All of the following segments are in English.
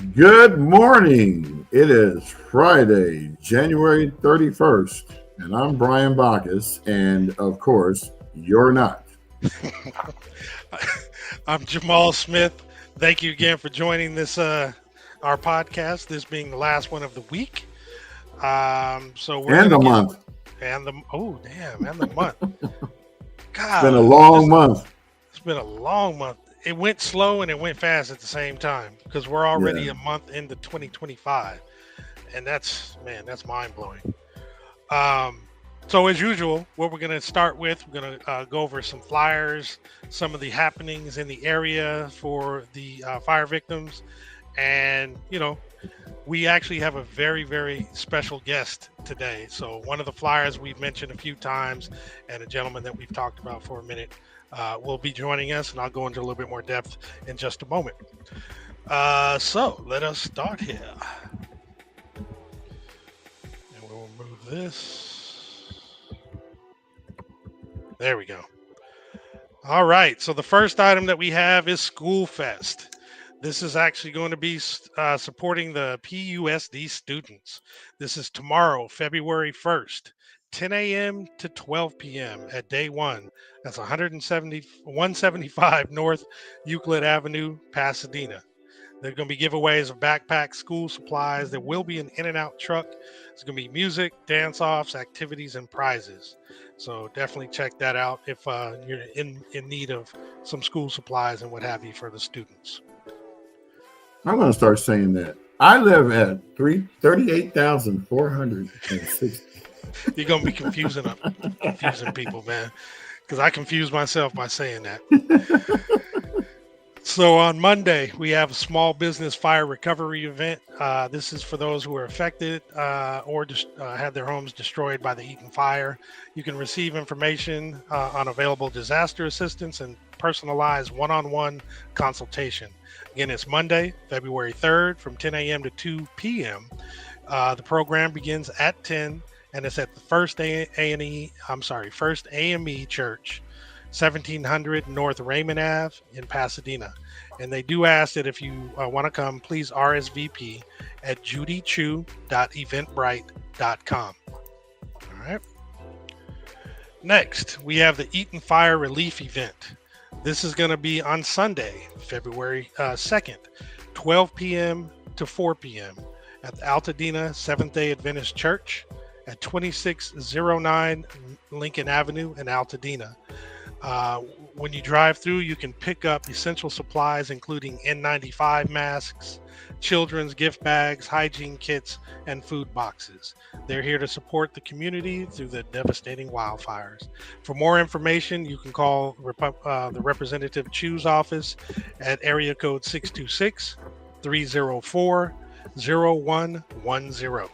Good morning. It is Friday, January 31st, and I'm Brian Bacchus, and of course, you're not. I'm Jamal Smith. Thank you again for joining this our podcast. This being the last one of the week. So we're And gonna a get month. and the oh damn and the month. It's been a Golly, long this month. it's been a long month. It went slow and it went fast at the same time because we're Yeah. already a month into 2025, and that's mind blowing. Um, so as usual, what we're going to start with, we're going to go over some flyers, some of the happenings in the area for the fire victims, and we actually have a very very special guest today. So one of the flyers we've mentioned a few times, and a gentleman that we've talked about for a minute, will be joining us, and I'll go into a little bit more depth in just a moment. So let us start here, and we'll move this. There we go. All right. So the first item that we have is School Fest. This is actually going to be supporting the PUSD students. This is tomorrow, February 1st, 10 a.m. to 12 p.m. at day one. That's 175 North Euclid Avenue, Pasadena. There are going to be giveaways of backpacks, school supplies. There will be an in and out truck. There's going to be music, dance offs, activities, and prizes. So definitely check that out if you're in need of some school supplies and what have you for the students. I'm going to start saying that. I live at 38,460. You're going to be confusing people, man, because I confuse myself by saying that. So on Monday, we have a small business fire recovery event. This is for those who are affected or just had their homes destroyed by the Eaton fire. You can receive information on available disaster assistance and personalized one-on-one consultation. Again, it's Monday, February 3rd from 10 a.m. to 2 p.m. The program begins at 10, and it's at the First AME Church, 1700 North Raymond Ave in Pasadena. And they do ask that if you want to come, please RSVP at judychu.eventbrite.com. All right. Next, we have the Eaton Fire Relief Event. This is going to be on Sunday, February 2nd, 12 p.m. to 4 p.m. at the Altadena Seventh-day Adventist Church at 2609 Lincoln Avenue in Altadena. When you drive through, you can pick up essential supplies, including N95 masks, children's gift bags, hygiene kits, and food boxes. They're here to support the community through the devastating wildfires. For more information, you can call the Representative Chu's office at area code 626 304 0110.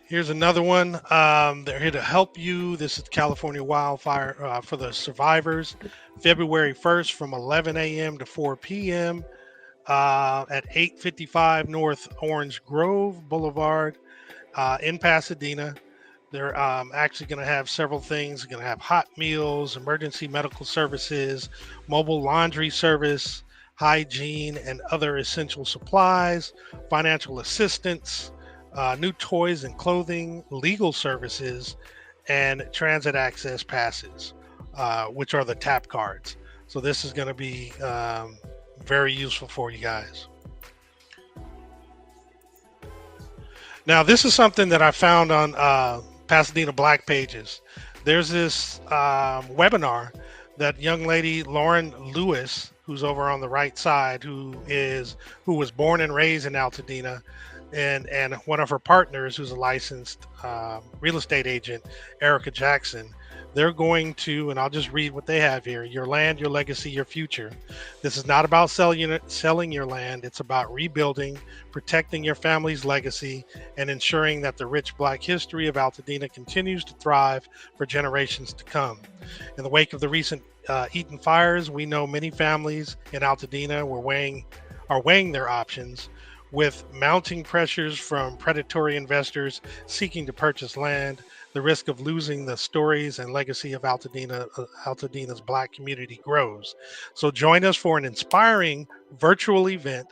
Here's another one. They're here to help you. This is California wildfire for the survivors. February 1st from 11 a.m. to 4 p.m. At 855 North Orange Grove Boulevard in Pasadena. They're actually going to have several things. They're going to have hot meals, emergency medical services, mobile laundry service, hygiene, and other essential supplies, financial assistance, new toys and clothing, legal services, and transit access passes, which are the tap cards. So this is going to be very useful for you guys. Now, this is something that I found on Pasadena Black Pages. There's this webinar that young lady Lauren Lewis, who's over on the right side, who was born and raised in Altadena, and one of her partners, who's a licensed real estate agent, Erica Jackson. They're going to, and I'll just read what they have here: your land, your legacy, your future. This is not about selling your land. It's about rebuilding, protecting your family's legacy, and ensuring that the rich Black history of Altadena continues to thrive for generations to come. In the wake of the recent Eaton fires, we know many families in Altadena are weighing their options, with mounting pressures from predatory investors seeking to purchase land, the risk of losing the stories and legacy of Altadena's Black community grows. So join us for an inspiring virtual event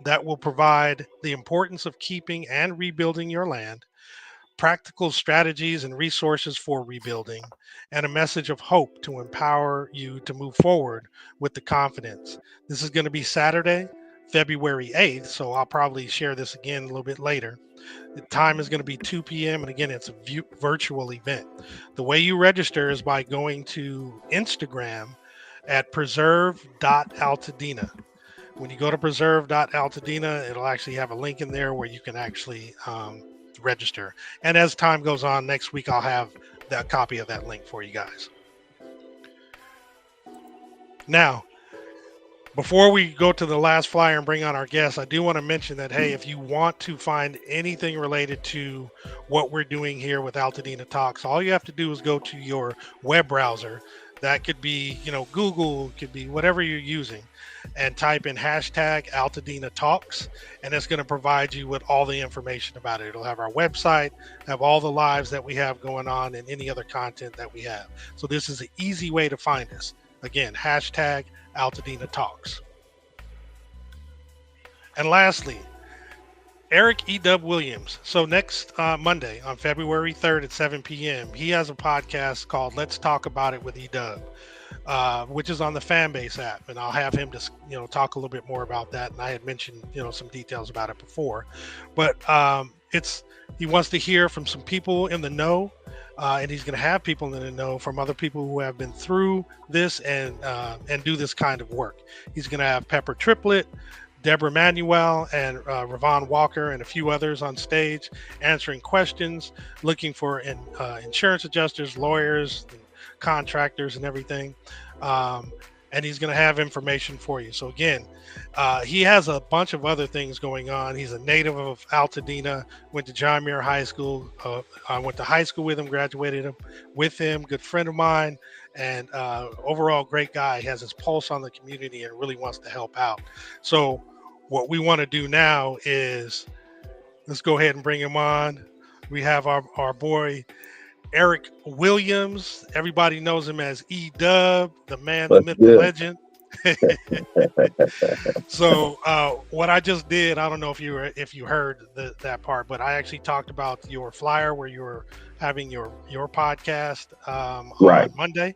that will provide the importance of keeping and rebuilding your land, practical strategies and resources for rebuilding, and a message of hope to empower you to move forward with the confidence. This is going to be Saturday, February 8th, so I'll probably share this again a little bit later. The time is going to be 2 p.m. And again, it's a virtual event. The way you register is by going to Instagram at preserve.altadena. When you go to preserve.altadena, it'll actually have a link in there where you can actually register. And as time goes on, next week I'll have that copy of that link for you guys. Now, before we go to the last flyer and bring on our guests, I do want to mention that, hey, if you want to find anything related to what we're doing here with Altadena Talks, all you have to do is go to your web browser. That could be, Google, could be whatever you're using, and type in hashtag AltadenaTalks, and it's going to provide you with all the information about it. It'll have our website, have all the lives that we have going on, and any other content that we have. So this is an easy way to find us. Again, hashtag AltadenaTalks. And lastly, Eric Edub Williams. So next Monday on February 3rd at 7 p.m., he has a podcast called Let's Talk About It with Edub, which is on the Fanbase app. And I'll have him just, talk a little bit more about that. And I had mentioned, some details about it before. But he wants to hear from some people in the know. And he's going to have people in the know from other people who have been through this and do this kind of work. He's going to have Pepper Triplett, Deborah Manuel, and Ravon Walker, and a few others on stage answering questions, looking for insurance adjusters, lawyers, and contractors, and everything. And he's going to have information for you. So again, he has a bunch of other things going on. He's a native of Altadena, went to John Muir High School. I went to high school with him, graduated with him, good friend of mine, and overall great guy. He has his pulse on the community and really wants to help out. So what we want to do now is let's go ahead and bring him on. We have our boy, Eric Williams. Everybody knows him as Edub, the man, the myth, the legend. So what I just did, I don't know if you heard that part, but I actually talked about your flyer where you were having your podcast on Monday.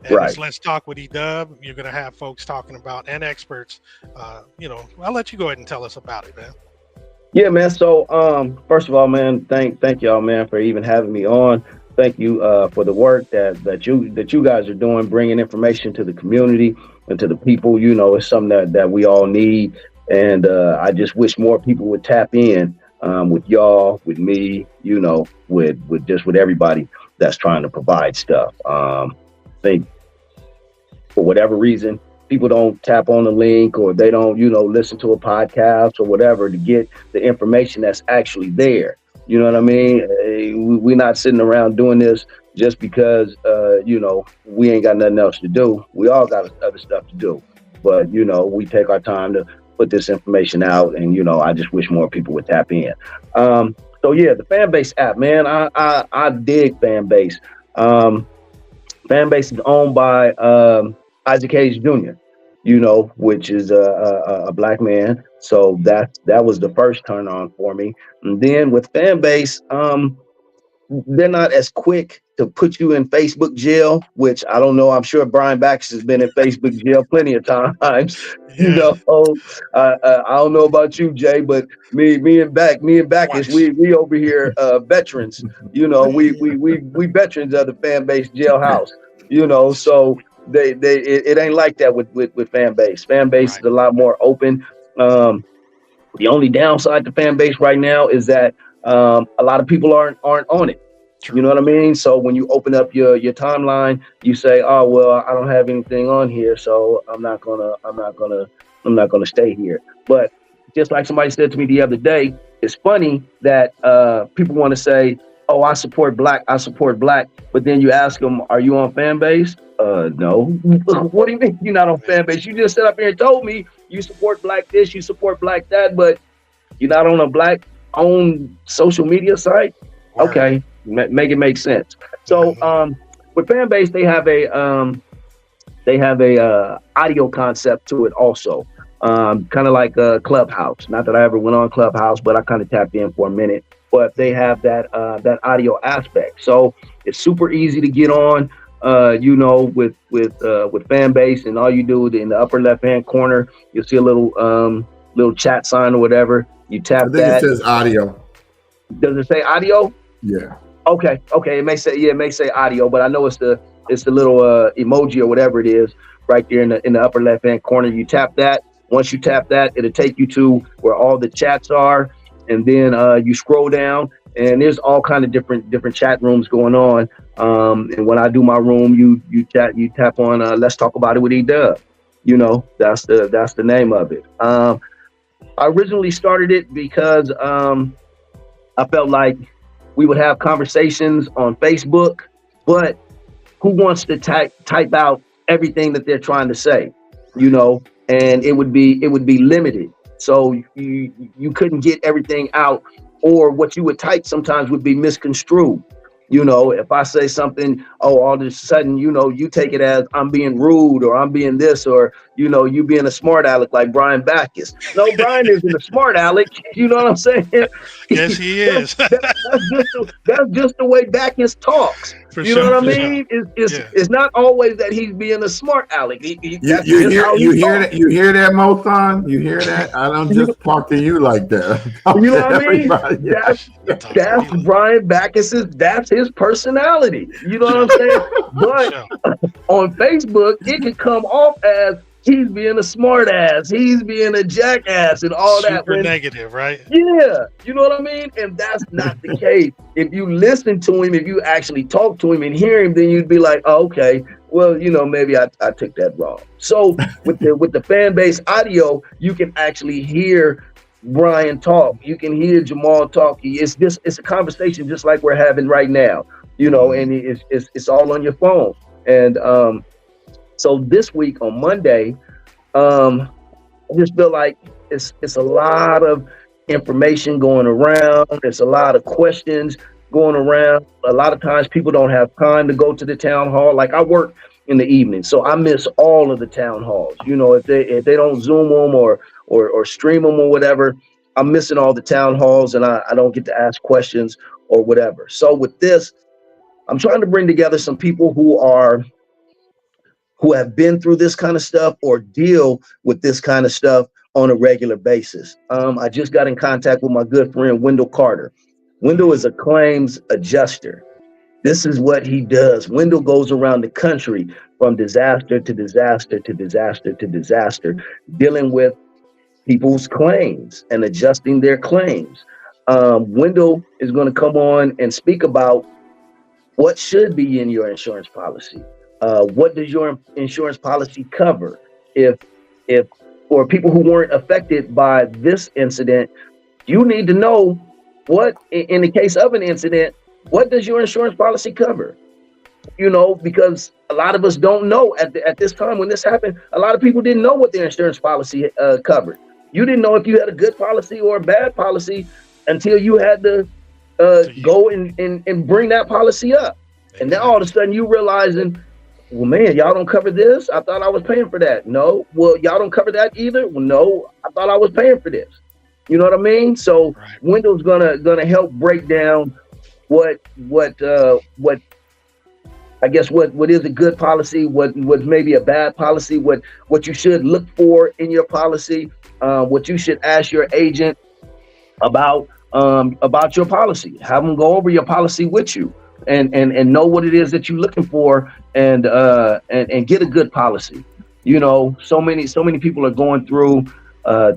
And Let's Talk with Edub. You're going to have folks talking about, and experts. I'll let you go ahead and tell us about it, man. Yeah, man. So first of all, man, thank y'all, man, for even having me on. Thank you for the work that you guys are doing, bringing information to the community and to the people. It's something that we all need, and I just wish more people would tap in with y'all, with me, with everybody that's trying to provide stuff. I think for whatever reason, people don't tap on the link, or they don't, listen to a podcast or whatever to get the information that's actually there. You know what I mean? We're not sitting around doing this just because, we ain't got nothing else to do. We all got other stuff to do. But, we take our time to put this information out, and, I just wish more people would tap in. So, yeah, the Fanbase app, man, I dig Fanbase. Fanbase is owned by Isaac Hayes Jr., which is a Black man. So that was the first turn on for me. And then with Fanbase, they're not as quick to put you in Facebook jail, which I don't know. I'm sure Brian Baxter has been in Facebook jail plenty of times. Yeah. I don't know about you, Jay, but me and Backus, we over here veterans. We veterans of the Fanbase jailhouse. So it ain't like that with Fanbase. Fanbase is a lot more open. The only downside to Fanbase right now is that a lot of people aren't on it. You know what I mean? So when you open up your timeline, you say, "Oh well, I don't have anything on here, so I'm not gonna stay here." But just like somebody said to me the other day, it's funny that people want to say, "Oh, I support Black," but then you ask them, "Are you on Fanbase?" No. What do you mean you're not on Fanbase? You just sat up here and told me you support Black this, you support Black that, but you're not on a Black-owned social media site? Okay. make it make sense. So with Fanbase, they have a audio concept to it also, kind of like Clubhouse. Not that I ever went on Clubhouse, but I kind of tapped in for a minute. But they have that audio aspect, so it's super easy to get on. With Fanbase, and all you do in the upper left hand corner, you'll see a little chat sign or whatever. You tap that. It says audio. Does it say audio? Yeah. Okay. It may say audio, but I know it's the little emoji or whatever it is right there in the upper left hand corner. You tap that. Once you tap that, it'll take you to where all the chats are, and then you scroll down, and there's all kind of different chat rooms going on. And when I do my room, you tap on Let's Talk About It with Edub. That's the name of it. I originally started it because I felt like we would have conversations on Facebook, but who wants to type out everything that they're trying to say, and it would be limited. So you couldn't get everything out, or what you would type sometimes would be misconstrued. If I say something, all of a sudden, you take it as I'm being rude, or I'm being this, or, you being a smart aleck like Brian Backus. No, Brian isn't a smart aleck. You know what I'm saying? Yes, he is. That's just the way Backus talks. You know what I mean? It's not always that he's being a smart aleck. You hear that, Mothon? You hear that? I don't just talk to you like that. You know what I mean? That's Brian Backus's. That's his personality. You know what I'm saying? But on Facebook, it can come off as he's being a smart ass, he's being a jackass, and all that. Super negative, right? Yeah, you know what I mean? And that's not the case. If you listen to him, if you actually talk to him and hear him, then you'd be like, oh, okay, well, maybe I took that wrong. So with the Fanbase audio, you can actually hear Brian talk. You can hear Jamal talk. It's a conversation just like we're having right now, and it's all on your phone. And so this week on Monday, I just feel like it's a lot of information going around. There's a lot of questions going around. A lot of times people don't have time to go to the town hall. Like I work in the evening, so I miss all of the town halls. If they don't Zoom them or stream them or whatever, I'm missing all the town halls, and I don't get to ask questions or whatever. So with this, I'm trying to bring together some people who have been through this kind of stuff or deal with this kind of stuff on a regular basis. I just got in contact with my good friend, Wendell Carter. Wendell is a claims adjuster. This is what he does. Wendell goes around the country from disaster to disaster to disaster to disaster, dealing with people's claims and adjusting their claims. Wendell is going to come on and speak about what should be in your insurance policy. What does your insurance policy cover? If for people who weren't affected by this incident, you need to know what, in the case of an incident, what does your insurance policy cover? Because a lot of us don't know at this time when this happened. A lot of people didn't know what their insurance policy covered. You didn't know if you had a good policy or a bad policy until you had to go and bring that policy up. And now all of a sudden you realizing, well, man, y'all don't cover this. I thought I was paying for that. No. Well, y'all don't cover that either. Well, no, I thought I was paying for this. You know what I mean? So right. Wendell's gonna help break down what I guess what is a good policy, what maybe a bad policy, what you should look for in your policy, what you should ask your agent about your policy. Have them go over your policy with you and know what it is that you're looking for and get a good policy. So many people are going through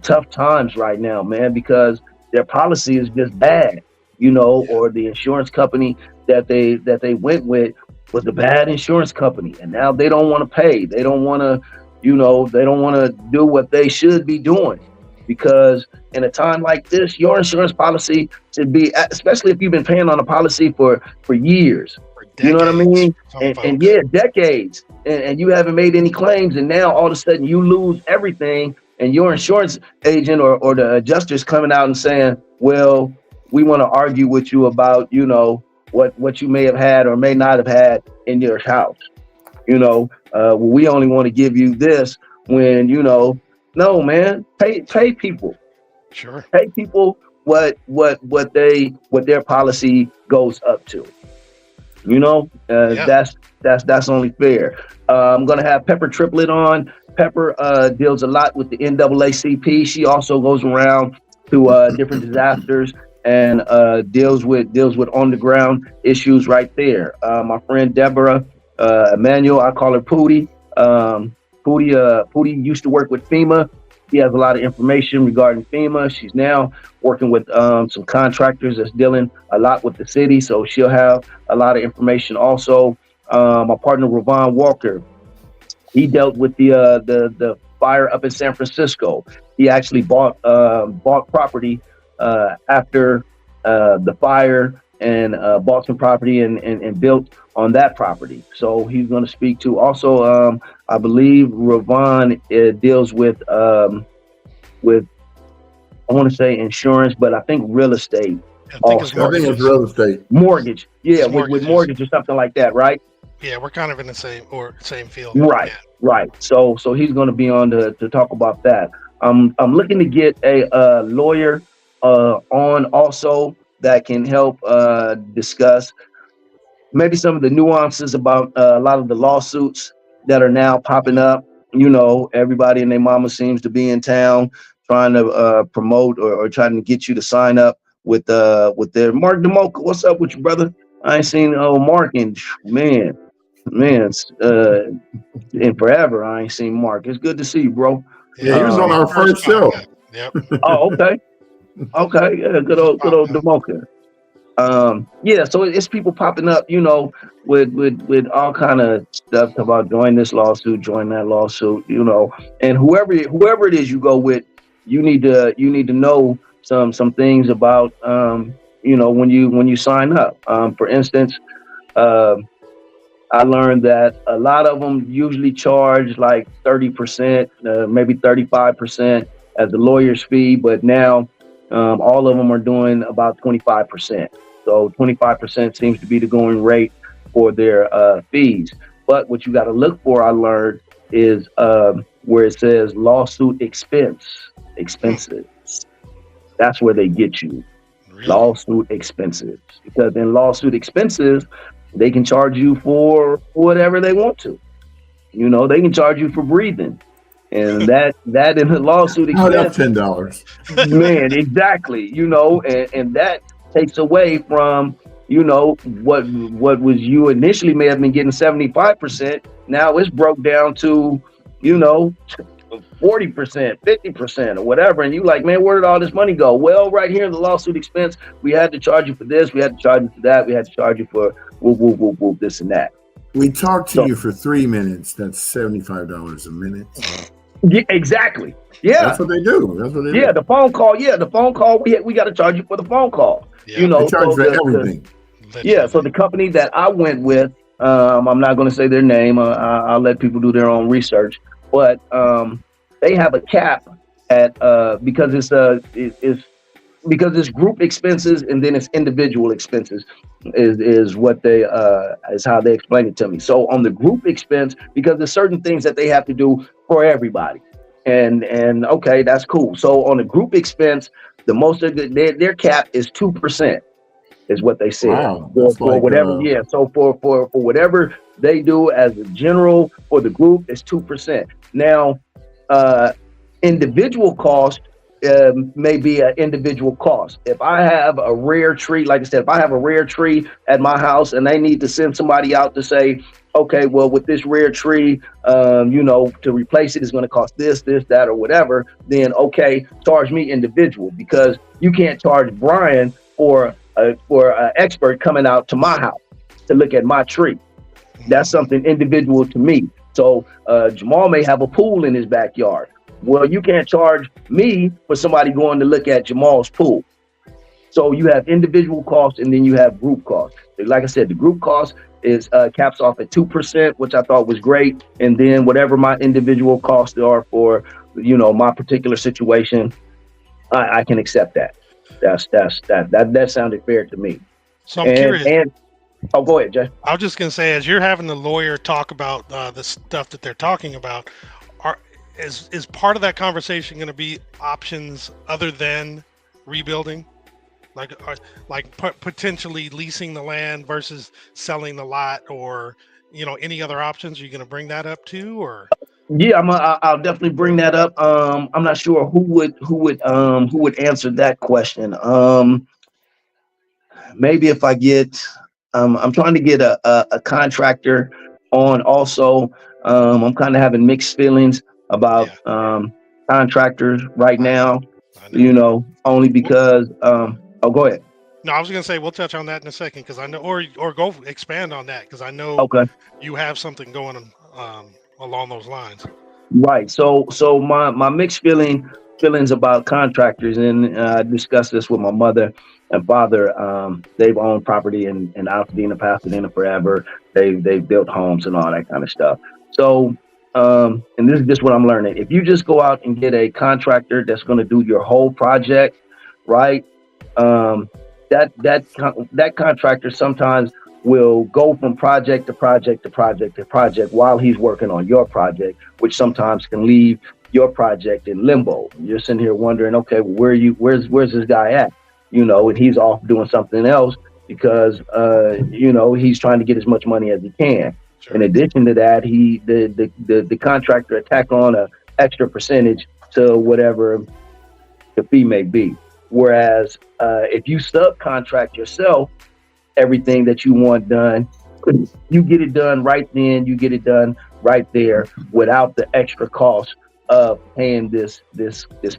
tough times right now, man, because their policy is just bad, or the insurance company that they went with was a bad insurance company, and now they don't want to pay. They don't want to, they don't want to do what they should be doing, because in a time like this, your insurance policy should be, especially if you've been paying on a policy for years, you know what I mean? And yeah, decades, and you haven't made any claims, and now all of a sudden you lose everything, and your insurance agent or the adjuster's coming out and saying, well, we want to argue with you about, what you may have had or may not have had in your house. We only want to give you this when, no, man, pay people. Sure. Pay people what their policy goes up to. That's only fair. I'm gonna have Pepper Triplet on. Pepper deals a lot with the NAACP. She also goes around to different disasters and deals with on the ground issues right there. My friend Deborah Emmanuel, I call her Pootie. Pootie used to work with FEMA. He has a lot of information regarding FEMA. She's now working with some contractors that's dealing a lot with the city, so she'll have a lot of information. Also, my partner Ravon Walker, he dealt with the fire up in San Francisco. He actually bought property after the fire and bought some property and built on that property. So he's going to speak to. Also, I believe Ravon deals with I want to say insurance, but I think real estate. I think it's real estate. Mortgage. Yeah, with mortgage or something like that, right? Yeah, we're kind of in the same field. Right, yeah. Right. So he's going to be on to talk about that. I'm looking to get a lawyer on also that can help discuss maybe some of the nuances about a lot of the lawsuits that are now popping up. Everybody and their mama seems to be in town trying to promote or trying to get you to sign up with their Mark DeMocha. What's up with you, brother? I ain't seen Mark in man, in forever. I ain't seen Mark. It's good to see you, bro. Yeah, he was on our first show. Yep. Oh, okay. Okay, yeah, good old DeMocha. So it's people popping up, with all kind of stuff about join this lawsuit, join that lawsuit, and whoever it is you go with, you need to know some things about when you sign up. For instance, I learned that a lot of them usually charge like 30%, maybe 35% as the lawyer's fee, but now all of them are doing about 25%. So 25% seems to be the going rate for their fees. But what you got to look for, I learned, is where it says lawsuit expenses. That's where they get you. Really? Lawsuit expenses. Because in lawsuit expenses, they can charge you for whatever they want to. They can charge you for breathing. And that in the lawsuit expense, that's $10. Man, exactly. And that takes away from, what was you initially may have been getting 75%. Now it's broke down to, 40%, 50% or whatever. And you like, man, where did all this money go? Well, right here in the lawsuit expense, we had to charge you for this. We had to charge you for that. We had to charge you for whoop, this and that. We talked to you for 3 minutes. That's $75 a minute. Yeah, exactly. Yeah, that's what they do. Yeah, the phone call. Yeah, the phone call. We got to charge you for the phone call. Yeah. They charge for everything. So the company that I went with, I'm not going to say their name. I'll let people do their own research. But they have a cap at because it's group expenses and then it's individual expenses is what they is how they explain it to me. So on the group expense, because there's certain things that they have to do for everybody, and okay, that's cool. So on the group expense, the most of their cap is 2%, is what they said. Wow, for whatever. Yeah. So for whatever they do as a general for the group, it's 2%. Now, individual cost may be an individual cost. If I have a rare tree, like I said, if I have a rare tree at my house and they need to send somebody out to say, okay, well, with this rare tree, to replace it is going to cost this, that, or whatever, then okay, charge me individual, because you can't charge Brian for an expert coming out to my house to look at my tree. That's something individual to me. So Jamal may have a pool in his backyard. Well, you can't charge me for somebody going to look at Jamal's pool. So you have individual costs and then you have group costs. Like I said, the group cost is caps off at 2%, which I thought was great. And then whatever my individual costs are for, my particular situation, I can accept that. That sounded fair to me. So I'm curious. Oh, go ahead, Jay. I was just gonna say, as you're having the lawyer talk about the stuff that they're talking about, are is part of that conversation going to be options other than rebuilding, like potentially leasing the land versus selling the lot, or any other options? Are you going to bring that up too, or? Yeah, I'll definitely bring that up. I'm not sure who would answer that question. Maybe if I get, I'm trying to get a contractor on also. I'm kind of having mixed feelings about Yeah, contractors right I know, now, I know. only because, oh, go ahead. No, I was going to say we'll touch on that in a second because I know, or go expand on that because I know Okay. you have something going along those lines. Right. So my mixed feelings about contractors, and I discussed this with my mother and father. They've owned property in Altadena, Pasadena forever. They've built homes and all that kind of stuff. So and this is just what I'm learning. If you just go out and get a contractor that's going to do your whole project, right? Um, that contractor sometimes will go from project to project to project to project while he's working on your project, which sometimes can leave your project in limbo. You're sitting here wondering, okay, where's this guy at? And he's off doing something else because he's trying to get as much money as he can. Sure. In addition to that, the contractor attack on a extra percentage to whatever the fee may be. Whereas if you subcontract yourself everything that you want done, you get it done right then, you get it done right there without the extra cost of paying this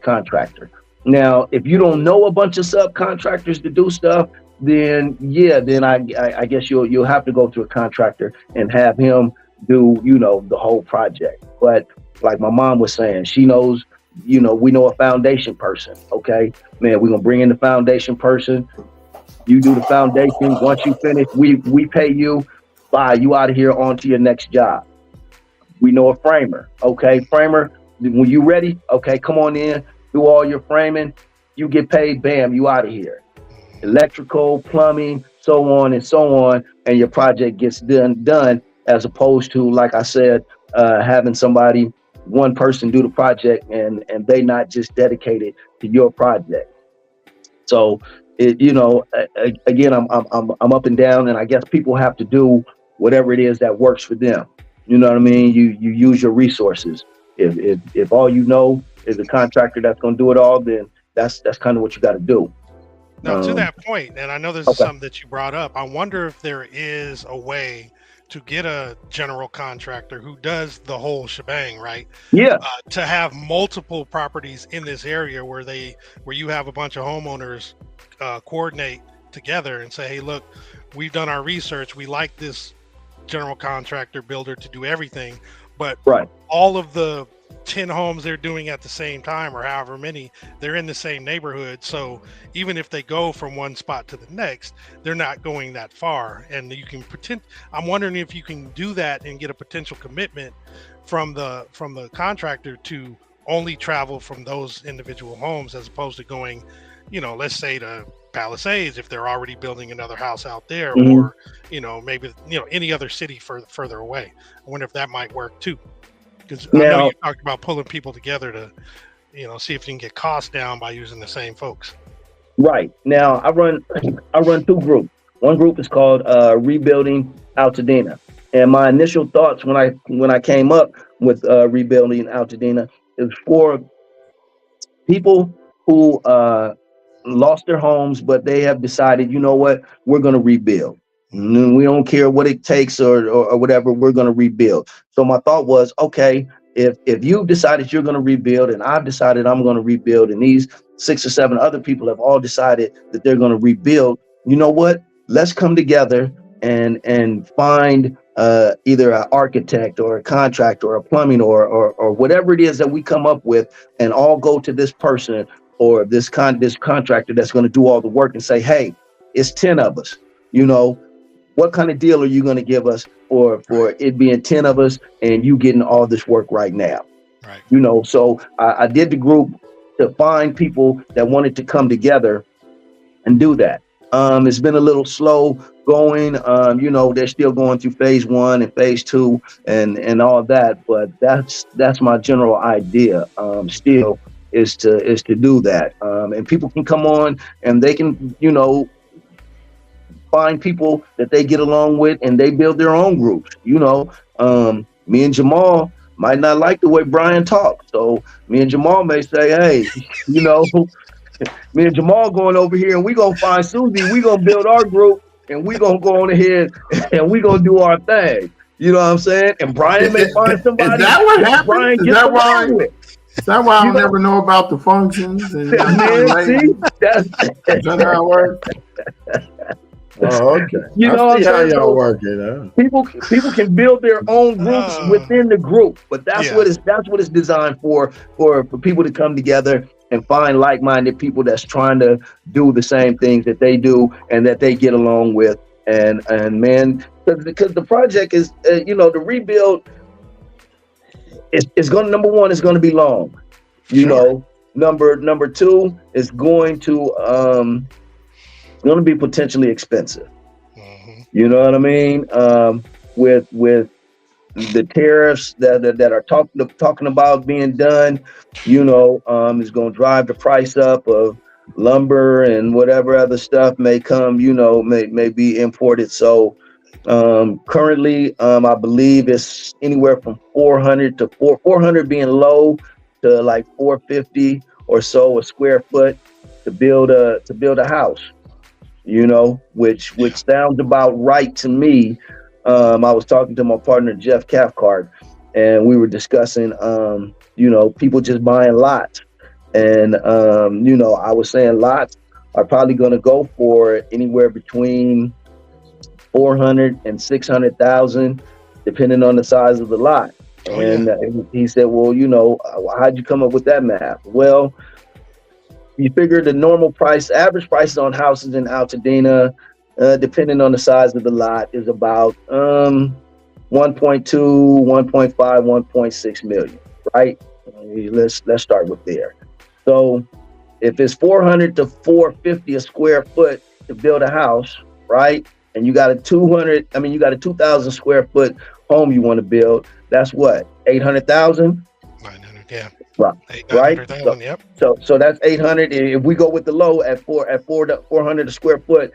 contractor. Now, if you don't know a bunch of subcontractors to do stuff, then I guess you'll have to go to a contractor and have him do the whole project. But like my mom was saying, she knows, we know a foundation person. Okay, man, we're gonna bring in the foundation person. You do the foundation. Once you finish, we pay you. Bye. You out of here, on to your next job. We know a framer. Okay, framer. When you ready, okay, come on in. Do all your framing. You get paid. Bam. You out of here. Electrical, plumbing, so on and so on, and your project gets done. As opposed to, like I said, having one person do the project and they not just dedicated to your project. So again, I'm up and down, and I guess people have to do whatever it is that works for them. You know what I mean? You use your resources. If all you know is a contractor that's going to do it all, then that's kind of what you got to do. Now, to that point, and I know this is something that you brought up, I wonder if there is a way to get a general contractor who does the whole shebang, right? Yeah. To have multiple properties in this area where you have a bunch of homeowners coordinate together and say, hey, look, we've done our research. We like this general contractor builder to do everything, but all of the 10 homes they're doing at the same time, or however many, they're in the same neighborhood. So even if they go from one spot to the next, they're not going that far. And you can I'm wondering if you can do that and get a potential commitment from the contractor to only travel from those individual homes, as opposed to going, let's say to Palisades if they're already building another house out there, or maybe any other city further away. I wonder if that might work too, because I know you talked about pulling people together to see if you can get costs down by using the same folks. Right. Now I run two groups. One group is called Rebuilding Altadena, and my initial thoughts when I came up with Rebuilding Altadena is for people who lost their homes, but they have decided, you know what, we're going to rebuild. We don't care what it takes or whatever, we're going to rebuild. So my thought was, okay, if you've decided you're going to rebuild, and I've decided I'm going to rebuild, and these 6 or 7 other people have all decided that they're going to rebuild, you know what, let's come together and find either an architect or a contractor or a plumbing or whatever it is that we come up with, and all go to this person or this contractor that's going to do all the work and say, hey, it's 10 of us, what kind of deal are you going to give us for it being 10 of us and you getting all this work right now? Right. So I did the group to find people that wanted to come together and do that. It's been a little slow going. They're still going through phase 1 and phase 2 and all that, but that's my general idea. Still is to do that. And people can come on and they can, find people that they get along with and they build their own groups. Me and Jamal might not like the way Brian talks. So me and Jamal may say, hey, me and Jamal going over here and we gonna find Susie. We gonna build our group and we gonna go on ahead and we gonna do our thing. You know what I'm saying? And Brian may find somebody. Is that what happens? Brian Is that why I never know about the functions? And man, see? Is that how it works? Oh, okay. I see how y'all work it. Huh? People can build their own groups within the group, but that's what it's designed for people to come together and find like-minded people that's trying to do the same things that they do and that they get along with. And man, because the project is, the rebuild is going to, number one, it's going to be long. Number two is going to be potentially expensive. Mm-hmm. You know what I mean? With the tariffs that are talking about being done, is going to drive the price up of lumber and whatever other stuff may come, may be imported. So currently, I believe it's anywhere from 400 to 400 being low to like 450 or so a square foot to build a house. Which sounds about right to me. I was talking to my partner, Jeff Cathcart, and we were discussing, people just buying lots. And, I was saying lots are probably going to go for anywhere between 400 and 600,000, depending on the size of the lot. And he said, well, how'd you come up with that math? Well, you figure the average prices on houses in Altadena, depending on the size of the lot, is about 1.2, 1.5, 1.6 million, right? Let's start with there. So if it's 400 to 450 a square foot to build a house, right? And you got a 2,000 square foot home you want to build, that's what, 800,000? 900, yeah. Right. Yep. So that's 800. If we go with the low at 400 a square foot,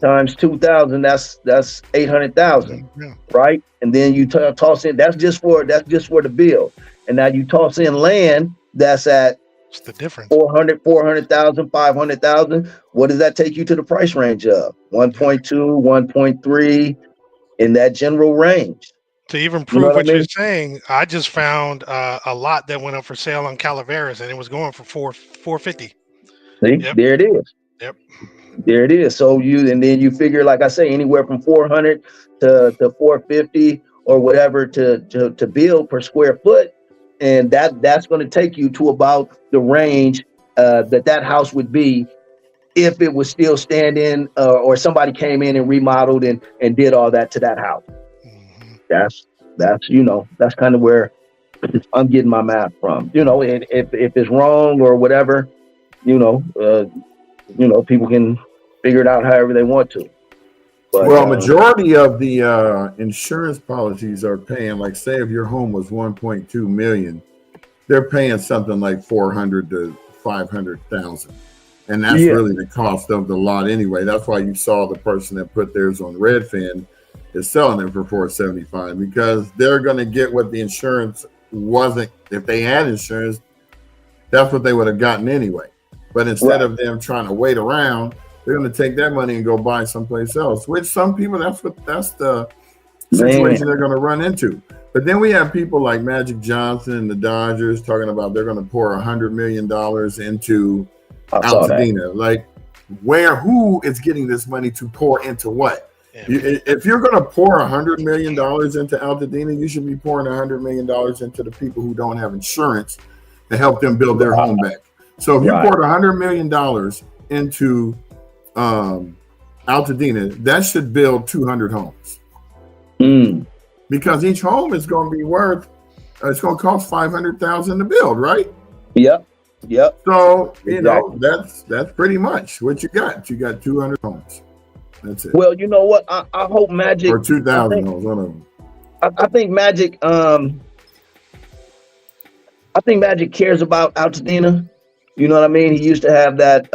times 2,000, that's 800,000. Yeah. Right. And then you toss in, that's just for the build. And now you toss in land that's at what's the difference? 400,000, 500,000. What does that take you to the price range of? 1.2, 1.3 in that general range. To even prove what you're saying, I just found a lot that went up for sale on Calaveras, and it was going for $450. See, there it is. Yep, there it is. So then you figure, like I say, anywhere from 400 to 450 or whatever to build per square foot, and that's going to take you to about the range that house would be if it was still standing, or somebody came in and remodeled and did all that to that house. That's kind of where I'm getting my math from. And if it's wrong or whatever, people can figure it out however they want to. But, majority of the insurance policies are paying, like, say if your home was 1.2 million, they're paying something like 400 to 500,000, and that's really the cost of the lot anyway. That's why you saw the person that put theirs on Redfin is selling it for 475, because they're going to get what the insurance wasn't. If they had insurance, that's what they would have gotten anyway. But instead of them trying to wait around, they're going to take that money and go buy someplace else, which some people, that's the situation they're going to run into. But then we have people like Magic Johnson and the Dodgers talking about they're going to pour $100 million into Altadena. Like, who is getting this money to pour into what? If you're going to pour $100 million into Altadena, you should be pouring $100 million into the people who don't have insurance to help them build their home back. So if you poured $100 million into Altadena, that should build 200 homes. Because each home is going to be worth, it's going to cost $500,000 to build, right? Yep. Yep. So you Exactly. know that's pretty much what you got. You got 200 homes. That's it. Well, you know what? I hope Magic. Or 2,000 think homes. One of them. I think Magic. I think Magic cares about Altadena. You know what I mean? He used to have that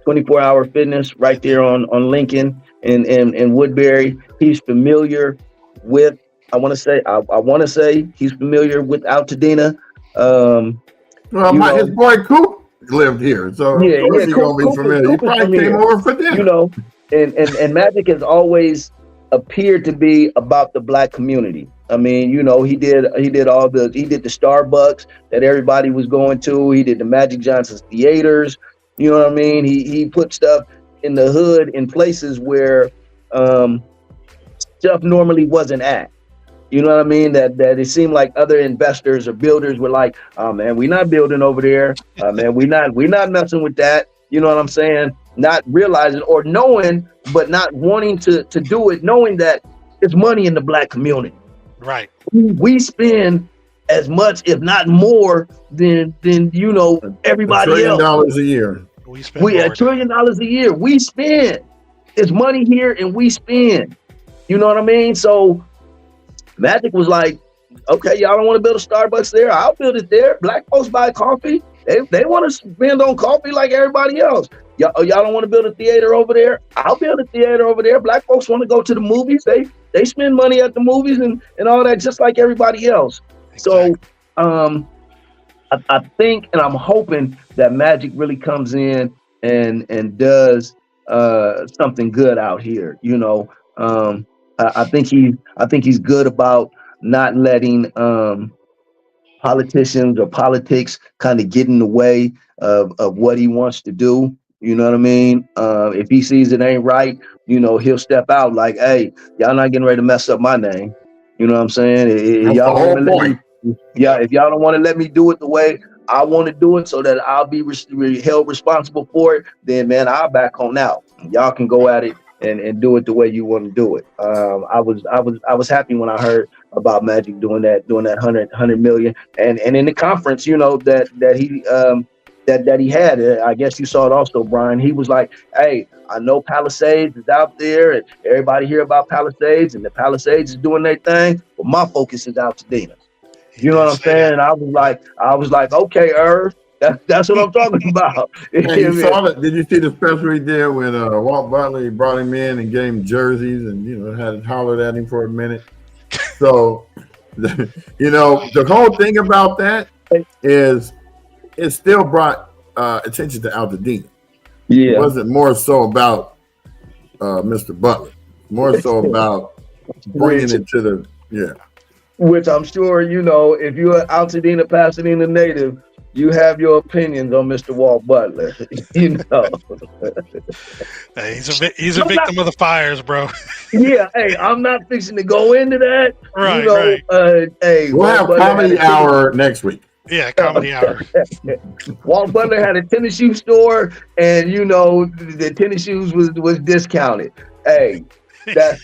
24-hour fitness right there on Lincoln and Woodbury. He's familiar with. I want to say he's familiar with Altadena. Well, his boy Coop lived here, so of course he's gonna be familiar. He probably came over for dinner. You know, and Magic has always appeared to be about the Black community. I mean, you know, he did the Starbucks that everybody was going to. He did the Magic Johnson's theaters. You know what I mean? He put stuff in the hood in places where stuff normally wasn't at. You know what I mean? That it seemed like other investors or builders were like, "Oh man, we're not building over there. Man, we're not messing with that." You know what I'm saying? Not realizing or knowing, but not wanting to do it, knowing that it's money in the Black community. Right. We spend as much, if not more, than you know everybody else. $1 trillion a year. We $1 trillion a year. We spend. It's money here, and we spend. You know what I mean? So Magic was like, okay, y'all don't want to build a Starbucks there? I'll build it there. Black folks buy coffee. They want to spend on coffee like everybody else. Y'all don't want to build a theater over there? I'll build a theater over there. Black folks want to go to the movies. They spend money at the movies and all that just like everybody else. Exactly. So I think and I'm hoping that Magic really comes in and does something good out here. You know, I think he's good about not letting politicians or politics kind of get in the way of what he wants to do. You know what I mean? If he sees it ain't right, you know, he'll step out like, "Hey, y'all not getting ready to mess up my name." You know what I'm saying? If y'all don't want to let me do it the way I want to do it, so that I'll be held responsible for it, then man, I'll back on out. Y'all can go at it and do it the way you want to do it. I was happy when I heard about Magic doing that 100 million, and in the conference, you know, that he had. I guess you saw it also, Brian. He was like, "Hey, I know Palisades is out there, and everybody hear about Palisades, and the Palisades is doing their thing, but my focus is Altadena." You know what I'm saying? And I was like, "Okay, Irv, that's what I'm talking about." You saw that? Did you see the special he did with Walt Butler? He brought him in and gave him jerseys, and you know had hollered at him for a minute. So, you know, the whole thing about that is it still brought attention to Altadena. Yeah, it wasn't more so about Mr. Butler, more so about bringing it to the Which I'm sure, you know, if you're an Altadena, Pasadena native, you have your opinions on Mr. Walt Butler. You know, hey, he's a victim of the fires, bro. Yeah, hey, I'm not fixing to go into that. Right, you know, right. Hey, we'll have comedy hour next week. Yeah, comedy hour. Walt Butler had a tennis shoe store, and you know the tennis shoes was discounted. Hey, that's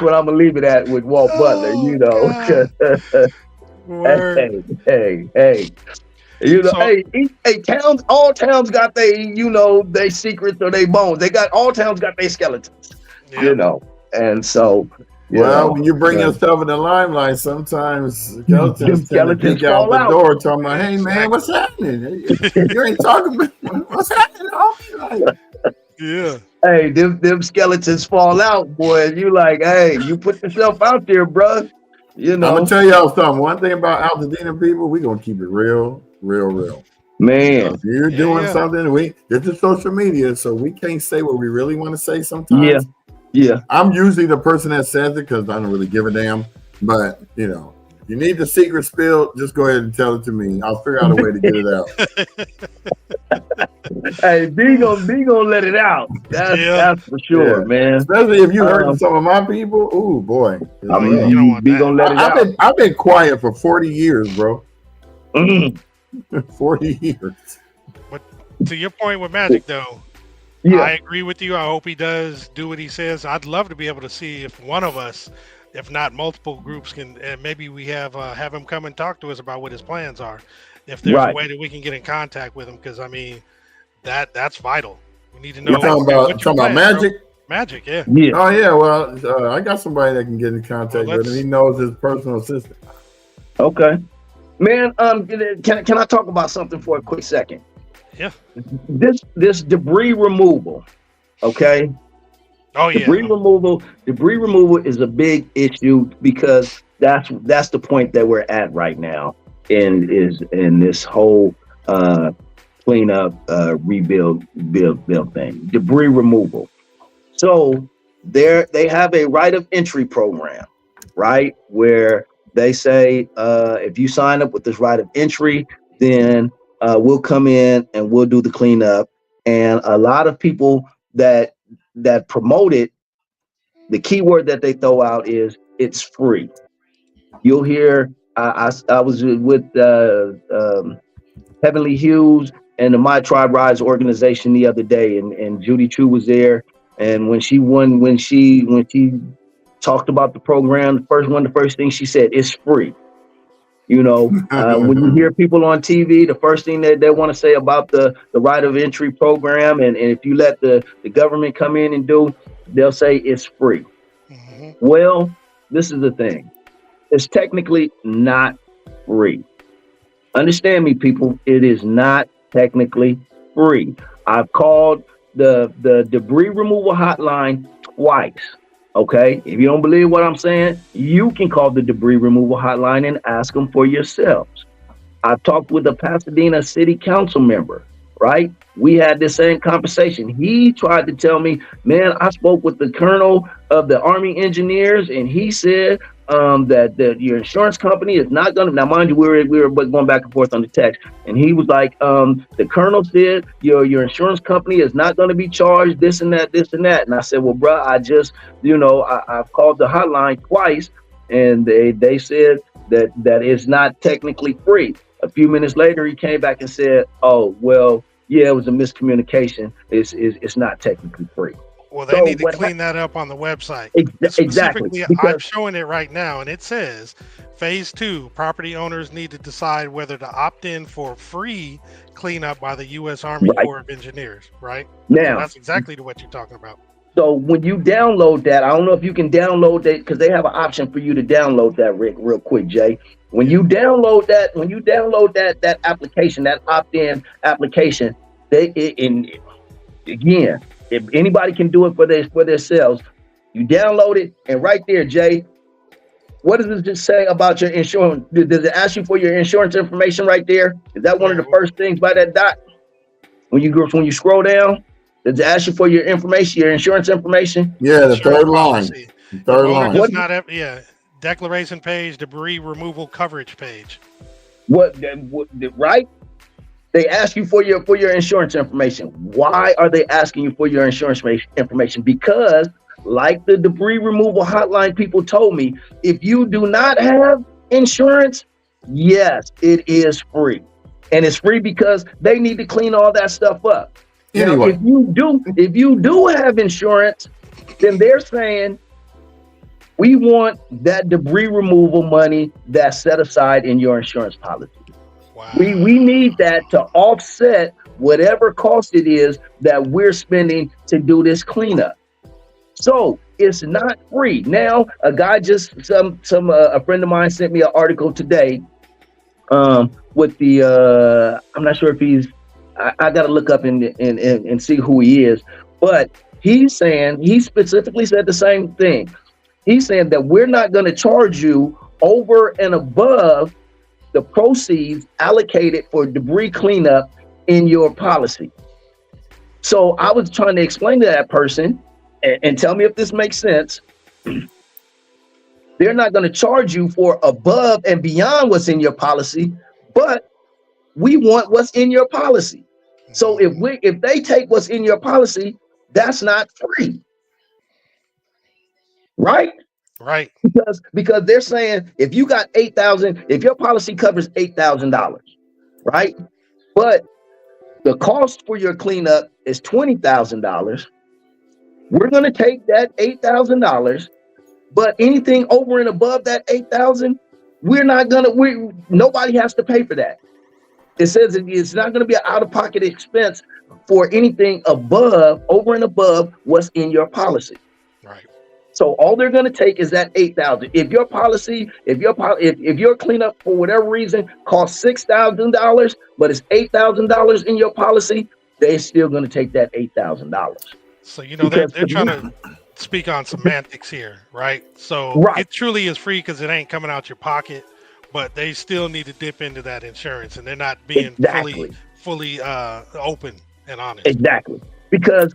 what I'm gonna leave it at with Walt Butler. You know, hey. You know, hey, towns. All towns got they secrets or they bones. All towns got their skeletons. Yeah. You know, and so. When you bring yourself in the limelight, sometimes skeletons peek out the door talking about, "Hey man, what's happening? You ain't talking about what's happening." Yeah. Hey, them skeletons fall out, boy. You like, hey, you put yourself out there, bro. You know. I'm gonna tell y'all something. One thing about Altadena people, we gonna keep it real. Man, if you're doing something, this is social media, so we can't say what we really want to say sometimes. Yeah. I'm usually the person that says it because I don't really give a damn. But you know, if you need the secret spilled, just go ahead and tell it to me. I'll figure out a way to get it out. Hey, B gonna let it out. That's for sure, man. Especially if you hurt some of my people. Ooh, boy. I mean, you B gonna let it out. I've been quiet for 40 years, bro. 40 years. But to your point with Magic, though, I agree with you. I hope he does do what he says. I'd love to be able to see if one of us if not multiple groups, can, and maybe we have him come and talk to us about what his plans are. If there's a way that we can get in contact with him, because I mean, that's vital. We need to know. Talking about Magic. Bro. Magic, yeah. Oh yeah, well, I got somebody that can get in contact with him. He knows his personal assistant. Okay, man. Can I talk about something for a quick second? Yeah. This debris removal. Okay. Oh yeah. Debris removal is a big issue because that's the point that we're at right now in this whole cleanup, rebuild, build thing. Debris removal. So they have a right of entry program, right? Where they say if you sign up with this right of entry, then we'll come in and we'll do the cleanup. And a lot of people that promote it, the key word that they throw out is it's free. You'll hear I was with Heavenly Hughes and the My Tribe Rise organization the other day, and Judy True was there. And when she talked about the program, the first thing she said is free. You know, when you hear people on TV, the first thing that they want to say about the right of entry program, and if you let the government come in and do, they'll say it's free. Mm-hmm. Well, this is the thing. It's technically not free. Understand me, people. It is not technically free. I've called the debris removal hotline twice. Okay, if you don't believe what I'm saying, you can call the debris removal hotline and ask them for yourselves. I've talked with a Pasadena city council member, right? We had the same conversation. He tried to tell me, man, I spoke with the colonel of the Army engineers, and he said that your insurance company is not going to, now mind you, we were going back and forth on the text, and he was like, the colonel said your insurance company is not going to be charged this and that. And I said, well, bro, I just, I've called the hotline twice, and they said that it's not technically free. A few minutes later, he came back and said, oh, well, yeah, it was a miscommunication. It's not technically free. Well, they need to clean that up on the website. Exactly. I'm showing it right now, and it says, Phase 2, property owners need to decide whether to opt in for free cleanup by the U.S. Army Corps of Engineers, right? Now, that's exactly what you're talking about. So when you download that, I don't know if you can download that, because they have an option for you to download that, Rick, real quick, Jay. When you download that application, that opt-in application, again, if anybody can do it for themselves, you download it, and right there, Jay, what does it just say about your insurance? Does it ask you for your insurance information right there? Is that one of the first things by that dot? When you scroll down, does it ask you for your information, your insurance information? Yeah, the third line. Third line. Declaration page, debris removal coverage page. What right? They ask you for your insurance information. Why are they asking you for your insurance information? Because, like the debris removal hotline people told me, if you do not have insurance, yes, it is free. And it's free because they need to clean all that stuff up. Anyway. Now, if you do have insurance, then they're saying, we want that debris removal money that's set aside in your insurance policy. Wow. We need that to offset whatever cost it is that we're spending to do this cleanup. So it's not free. Now, a guy a friend of mine sent me an article today with the I'm not sure if he's, I got to look up and see who he is, but he specifically said the same thing. He's saying that we're not going to charge you over and above the proceeds allocated for debris cleanup in your policy. So I was trying to explain to that person, and tell me if this makes sense. They're not going to charge you for above and beyond what's in your policy, but we want what's in your policy. So if they take what's in your policy, that's not free. Right? Right. Because they're saying if you got $8,000, if your policy covers $8,000, right? But the cost for your cleanup is $20,000. We're going to take that $8,000 But anything over and above that 8,000, nobody has to pay for that. It says it's not going to be an out-of-pocket expense for anything over and above what's in your policy. Right. So all they're going to take is that 8,000. If your cleanup for whatever reason costs $6,000, but it's $8,000 in your policy, they're still going to take that $8,000. So they're trying to speak on semantics here, right? So it truly is free because it ain't coming out your pocket, but they still need to dip into that insurance, and they're not being fully open and honest. Exactly. Because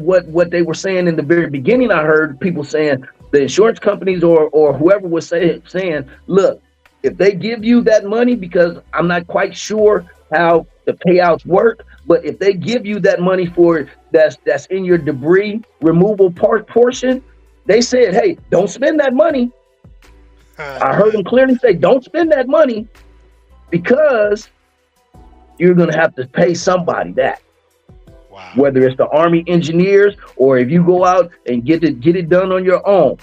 what they were saying in the very beginning, I heard people saying the insurance companies or whoever was saying, look, if they give you that money, because I'm not quite sure how the payouts work, but if they give you that money for that's in your debris removal portion, they said, hey, don't spend that money. I heard them clearly say, don't spend that money because you're going to have to pay somebody that. Wow. Whether it's the Army engineers or if you go out and get it done on your own,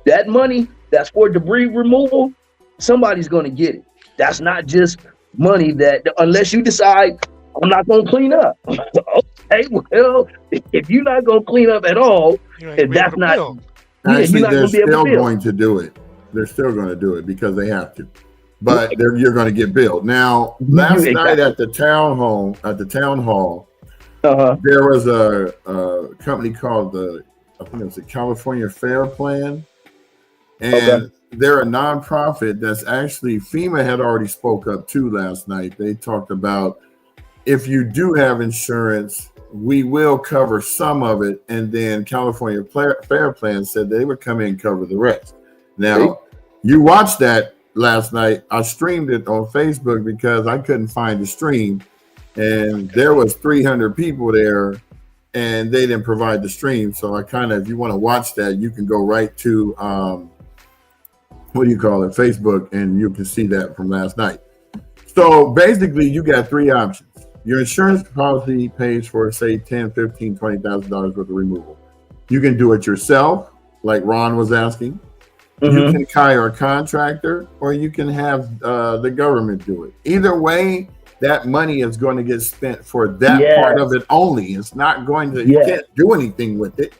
that money that's for debris removal, somebody's going to get it. That's not just money that, unless you decide I'm not going to clean up. Okay, well, if you're not going to clean up at all, if that's not, actually, they're still going to do it. They're still going to do it because they have to. But you're going to get billed. Now, last night at the town hall, there was a company called I think it was the California Fire Plan, and they're a nonprofit that's actually FEMA had already spoke up to last night. They talked about if you do have insurance, we will cover some of it, and then California Fire Plan said they would come in and cover the rest. Now, you watched that last night. I streamed it on Facebook because I couldn't find the stream. And there was 300 people there, and they didn't provide the stream. So I if you want to watch that, you can go right to, Facebook, and you can see that from last night. So basically, you got three options. Your insurance policy pays for, say, $10,000, $15,000, $20,000 worth of removal. You can do it yourself, like Ron was asking. You can hire a contractor, or you can have the government do it. Either way, that money is going to get spent for that part of it only. It's not going to, you can't do anything with it.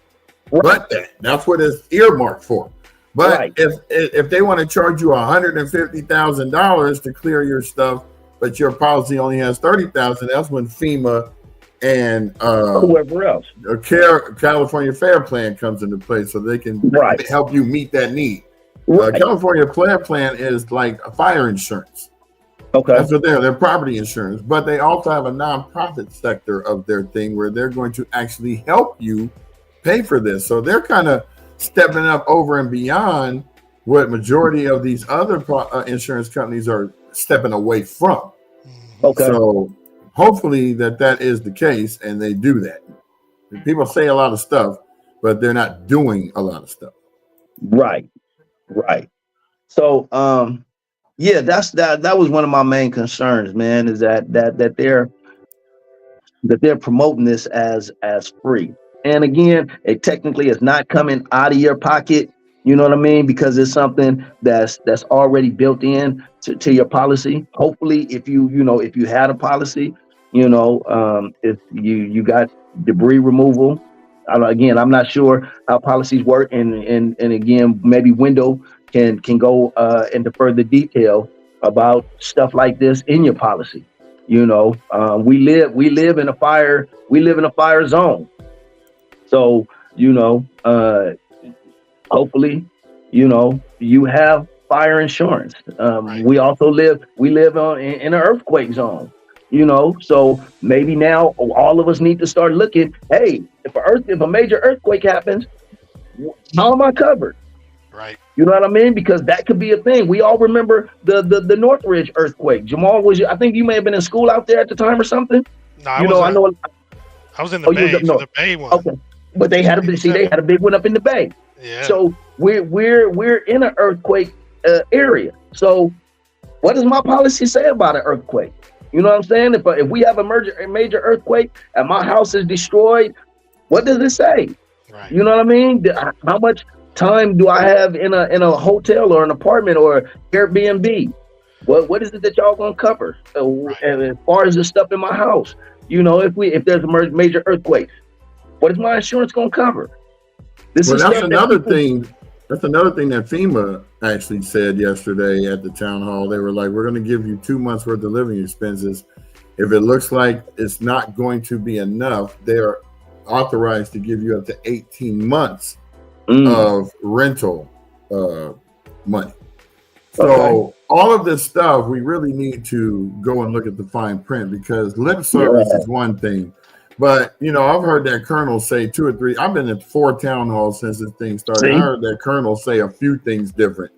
But that's what it's earmarked for. But if they want to charge you $150,000 to clear your stuff, but your policy only has $30,000, that's when FEMA and whoever else, California Fire Plan comes into play, so they can help you meet that need. California Fire Plan is like a fire insurance. That's what they're property insurance, but they also have a nonprofit sector of their thing where they're going to actually help you pay for this. So they're kind of stepping up over and beyond what majority of these other insurance companies are stepping away from. So hopefully that is the case, and they do that. People say a lot of stuff, but they're not doing a lot of stuff. Right. So that was one of my main concerns, man, is that they're promoting this as free. And again, it technically is not coming out of your pocket, you know what I mean? Because it's something that's already built in to your policy. Hopefully, if you had a policy, if you got debris removal. Again, I'm not sure how policies work, and again, maybe Window can go into further detail about stuff like this in your policy. We live in a fire zone. So, hopefully, you have fire insurance. We also live in an earthquake zone, so maybe now all of us need to start looking, hey, if a major earthquake happens, how am I covered? Right. You know what I mean? Because that could be a thing. We all remember the Northridge earthquake. Jamal, I think you may have been in school out there at the time or something. No, I was in the Bay. The Bay one. Okay. But they had a big one up in the Bay. Yeah. So we're in an earthquake area. So what does my policy say about an earthquake? You know what I'm saying? If we have a major earthquake and my house is destroyed, what does it say? Right. You know what I mean? How much time do I have in a hotel or an apartment or Airbnb? What is it that y'all gonna cover? And as far as the stuff in my house, you know, if there's a major earthquake, what is my insurance gonna cover? That's another thing. That's another thing that FEMA actually said yesterday at the town hall. They were like, we're going to give you 2 months worth of living expenses. If it looks like it's not going to be enough, they are authorized to give you up to 18 months of rental money. So all of this stuff, we really need to go and look at the fine print, because lip service is one thing. But, you know, I've heard that colonel say 2 or 3. I've been at 4 town halls since this thing started. I heard that colonel say a few things different.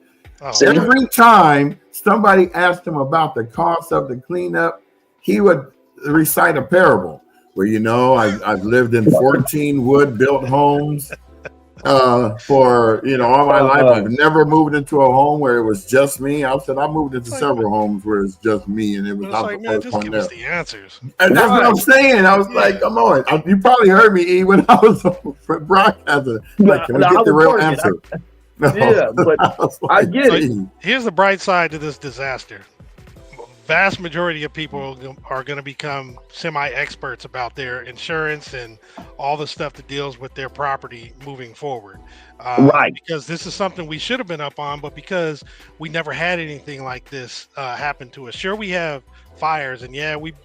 Every time somebody asked him about the cost of the cleanup, he would recite a parable where, you know, I've lived in 14 wood-built homes for, you know, all my life. I've never moved into a home where it was just me. I moved into several homes where it's just me, and it was not the first one there. The answers. And that's what I'm saying. I was like, come on. You probably heard me, E, when I was broadcasting. Like, can we get the real answer? But I get it. Here's the bright side to this disaster. Vast majority of people are going to become semi-experts about their insurance and all the stuff that deals with their property moving forward. Because this is something we should have been up on, but because we never had anything like this happen to us. Sure, we have fires, and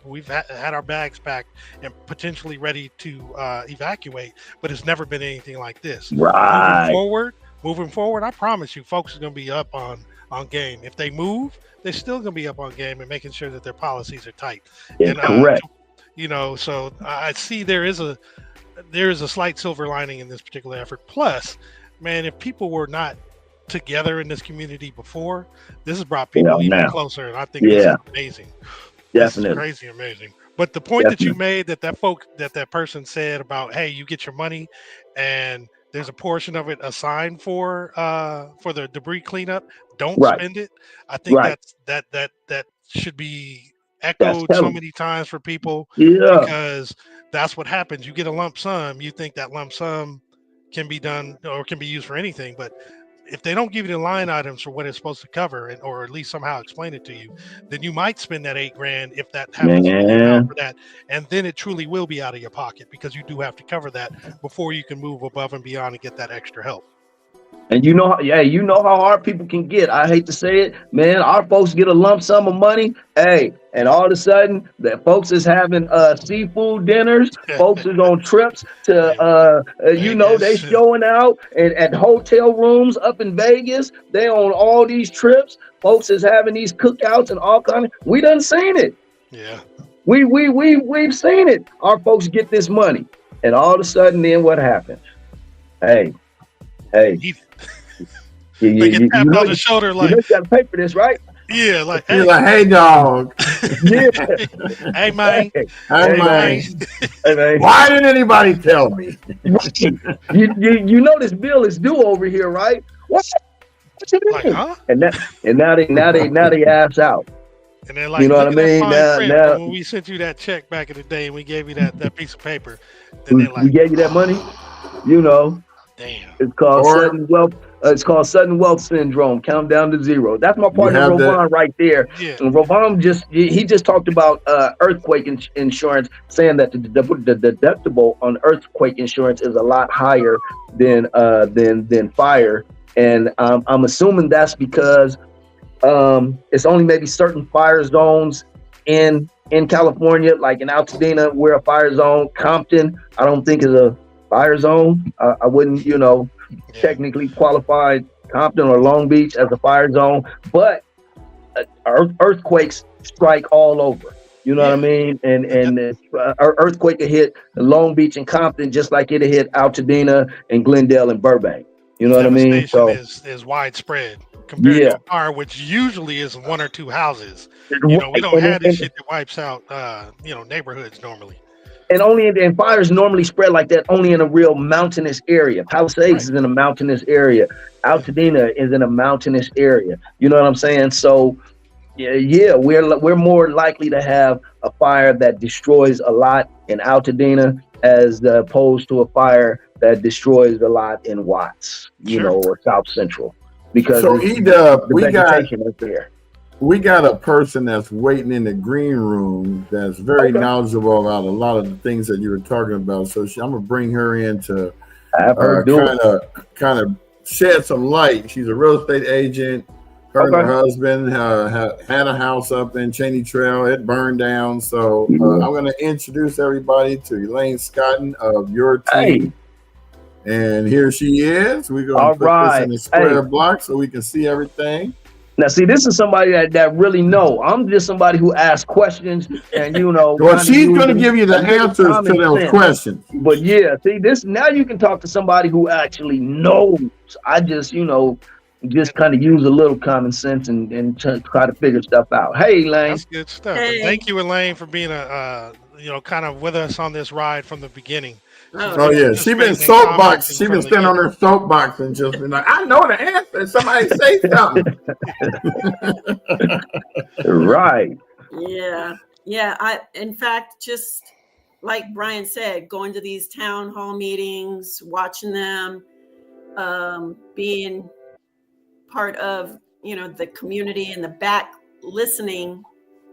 we've had our bags packed and potentially ready to evacuate, but it's never been anything like this. Moving forward, I promise you, folks are going to be up on game. If they move, they're still going to be up on game and making sure that their policies are tight. Correct. You know, so I see there is a slight silver lining in this particular effort. Plus, man, if people were not together in this community before, this has brought people even closer, and I think this is amazing. Definitely, this is crazy amazing. But the point that you made, that person said about, hey, you get your money, and there's a portion of it assigned for the debris cleanup. Don't spend it. I think that should be echoed so many times for people, because that's what happens. You get a lump sum. You think that lump sum can be done or can be used for anything, but if they don't give you the line items for what it's supposed to cover, or at least somehow explain it to you, then you might spend that $8,000 if that happens for that, and then it truly will be out of your pocket, because you do have to cover that before you can move above and beyond and get that extra help. And you know how hard people can get. I hate to say it, man. Our folks get a lump sum of money, and all of a sudden, that folks is having seafood dinners. Folks is on trips to, they showing out at hotel rooms up in Vegas. They on all these trips. Folks is having these cookouts and all kind of. We done seen it. Yeah. We've seen it. Our folks get this money, and all of a sudden, then what happens? Hey. You tap on the shoulder like, you got to pay for this, right? Yeah, like, hey, like, hey, dog. Hey, man. Hey, man. Why didn't anybody tell me? you know this bill is due over here, right? What you doing? Like, huh? And now they ass out. And then, like, you know what I mean? Now, when we sent you that check back in the day, and we gave you that piece of paper, then we gave you that money. You know, damn. It's called sudden wealth. It's called sudden wealth syndrome. Count down to zero. That's my partner Rovon right there. Yeah. And Rovon just talked about earthquake insurance, saying that the deductible on earthquake insurance is a lot higher than fire. And I'm assuming that's because it's only maybe certain fire zones in California, like in Altadena, we're a fire zone. Compton, I don't think is a fire zone. I wouldn't, technically qualify Compton or Long Beach as a fire zone, but earthquakes strike all over. You know what I mean? And earthquake will hit Long Beach and Compton just like it'll hit Altadena and Glendale and Burbank. You know what I mean? So is widespread compared to fire, which usually is 1 or 2 houses. We don't have this shit that wipes out neighborhoods normally. And fires normally spread like that only in a real mountainous area. Palisades is in a mountainous area. Altadena is in a mountainous area. You know what I'm saying? So we're more likely to have a fire that destroys a lot in Altadena as opposed to a fire that destroys a lot in Watts, Sure. or South Central, because So the vegetation is there. We got a person that's waiting in the green room that's very knowledgeable about a lot of the things that you were talking about. So I'm gonna bring her in to kind of shed some light. She's a real estate agent. Her and her husband had a house up in Cheney Trail. It burned down. So I'm going to introduce everybody to Elaine Scotton of your team. And here she is. We're going to put this in a square block so we can see everything. Now, see, this is somebody that really know. I'm just somebody who asks questions, and well, she's going to give you the answers to those questions. But yeah, see, this now you can talk to somebody who actually knows. I just, just kind of use a little common sense and try to figure stuff out. Hey, Elaine. That's good stuff. Hey. Thank you, Elaine, for being kind of with us on this ride from the beginning. Oh yeah, she's been soapbox. She's been standing on her soapbox and just been like, I know the answer. Somebody say something. Right. Yeah. In fact, just like Brian said, going to these town hall meetings, watching them, being part of the community in the back, listening,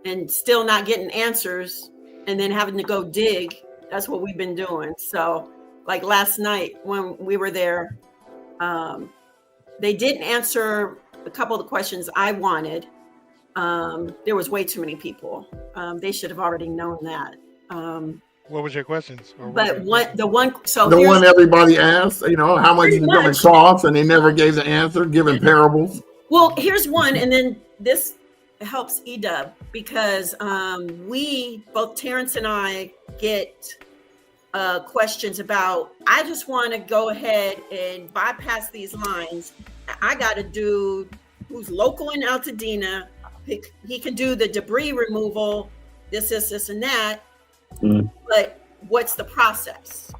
and still not getting answers, and then having to go dig. That's what we've been doing. So like last night when we were there, they didn't answer a couple of the questions I wanted. There was way too many people. They should have already known that. What was your questions? The one everybody asked, how much is it going to cost, and they never gave the answer, giving parables. Well, here's one, and then this helps Edub because both Terrence and I get questions about, I just want to go ahead and bypass these lines. I got a dude who's local in Altadena. He can do the debris removal, this, and that. But what's the process?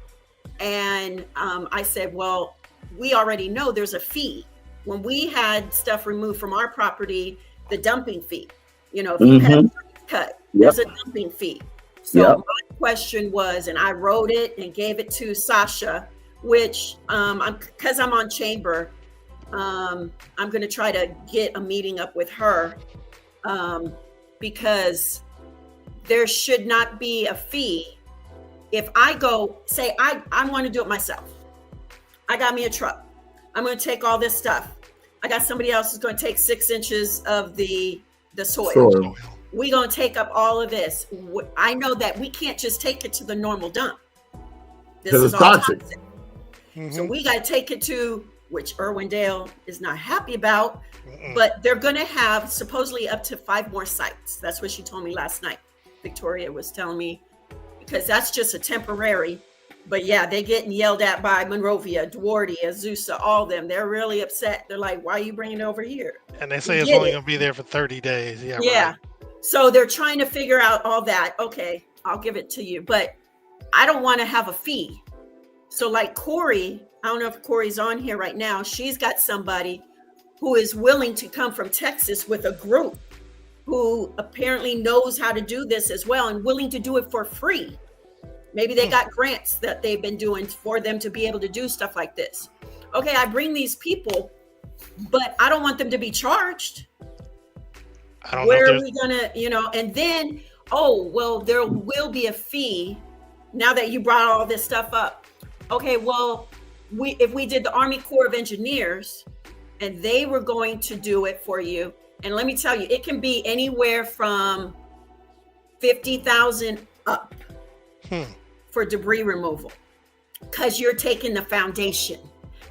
And I said, well, we already know there's a fee. When we had stuff removed from our property, the dumping fee, if you had a cut, there's a dumping fee. So my question was, and I wrote it and gave it to Sasha, which because I'm on chamber, I'm going to try to get a meeting up with her because there should not be a fee. If I go say, I want to do it myself. I got me a truck. I'm going to take all this stuff. I got somebody else who's going to take 6 inches of the soil. We're going to take up all of this. I know that we can't just take it to the normal dump. This is all toxic. So we got to take it to, which Irwindale is not happy about, but they're going to have supposedly up to 5 more sites. That's what she told me last night. Victoria was telling me, because that's just a temporary. But yeah, they getting yelled at by Monrovia, Duarte, Azusa, all of them. They're really upset. They're like, why are you bringing it over here? And they say it's only going to be there for 30 days. Yeah. Right. So they're trying to figure out all that. Okay, I'll give it to you. But I don't want to have a fee. So like Corey, I don't know if Corey's on here right now. She's got somebody who is willing to come from Texas with a group who apparently knows how to do this as well and willing to do it for free. Maybe they got grants that they've been doing for them to be able to do stuff like this. Okay, I bring these people, but I don't want them to be charged. Where are we gonna, and then, there will be a fee now that you brought all this stuff up. Okay, well, if we did the Army Corps of Engineers and they were going to do it for you, and let me tell you, it can be anywhere from 50,000 up for debris removal, because you're taking the foundation,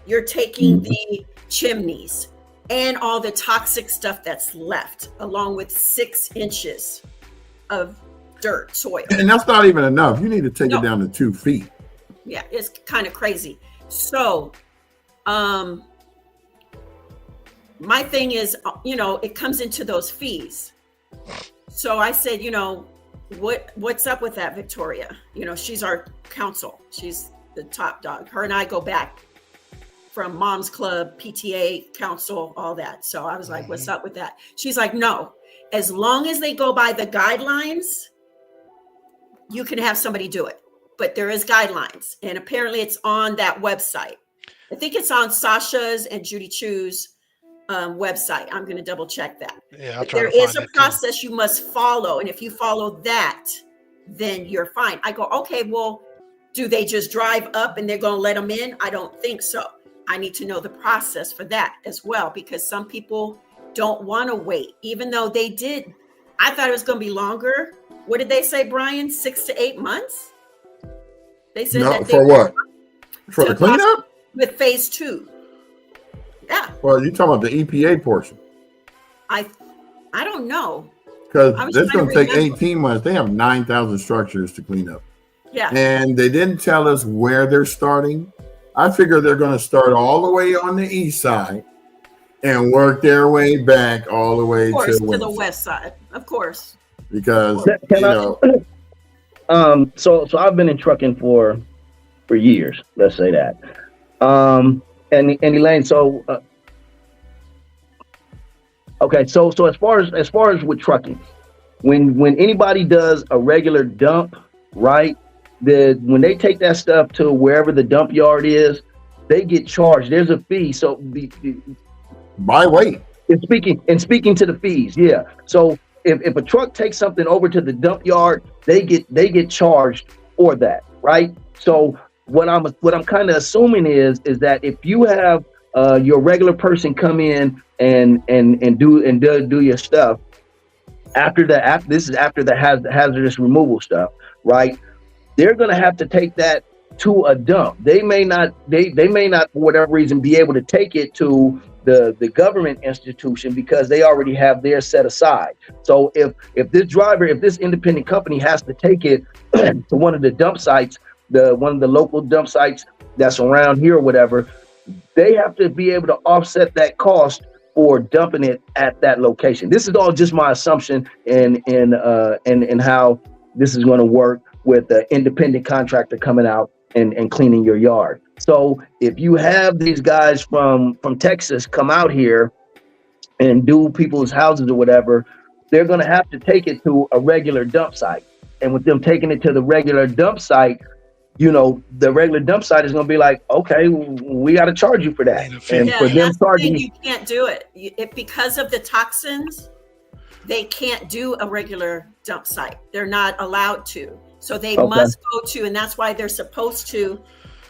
you're taking the chimneys and all the toxic stuff that's left, along with 6 inches of dirt, soil. And that's not even enough. You need to take it down to 2 feet. Yeah, it's kind of crazy. So, my thing is, it comes into those fees. So I said, what's up with that, Victoria? She's our counsel. She's the top dog. Her and I go back from Mom's Club, PTA, council, all that. So I was like, what's up with that? She's like, no, as long as they go by the guidelines, you can have somebody do it. but there is guidelines, and apparently it's on that website. I think it's on Sasha's and Judy Chu's website. I'm going to double check that. Yeah, but there is a process you must follow, and if you follow that, then you're fine. I go, okay, well, do they just drive up and they're going to let them in? I don't think so. I need to know the process for that as well, because some people don't want to wait, even though they did. I thought it was going to be longer. What did they say, Brian? 6 to 8 months? They said that for what? For the cleanup? With phase 2. Yeah. Well, you're talking about the EPA portion. I don't know. Because that's going to take 18 months. They have 9,000 structures to clean up. Yeah. And they didn't tell us where they're starting. I figure they're going to start all the way on the east side and work their way back all the way to the west side. Of course. Because, so I've been in trucking for years, let's say that. And Elaine, so okay, so as far as with trucking, when anybody does a regular dump, right? When they take that stuff to wherever the dump yard is, they get charged. There's a fee. So by weight. And speaking to the fees, yeah. So if a truck takes something over to the dump yard, they get charged for that, right? So what I'm kind of assuming is that if you have your regular person come in and do your stuff after the hazardous removal stuff, right? They're going to have to take that to a dump. They may not for whatever reason be able to take it to the government institution because they already have theirs set aside. So if this independent company has to take it to one of the dump sites, one of the local dump sites that's around here or whatever, they have to be able to offset that cost for dumping it at that location. This is all just my assumption in how this is going to work with the independent contractor coming out and cleaning your yard. So if you have these guys from Texas come out here and do people's houses or whatever, they're going to have to take it to a regular dump site. And with them taking it to the regular dump site, the regular dump site is going to be like, okay, we got to charge you for that. And for them charging you can't do it. Because of the toxins, they can't do a regular dump site. They're not allowed to. So they must go to, and that's why they're supposed to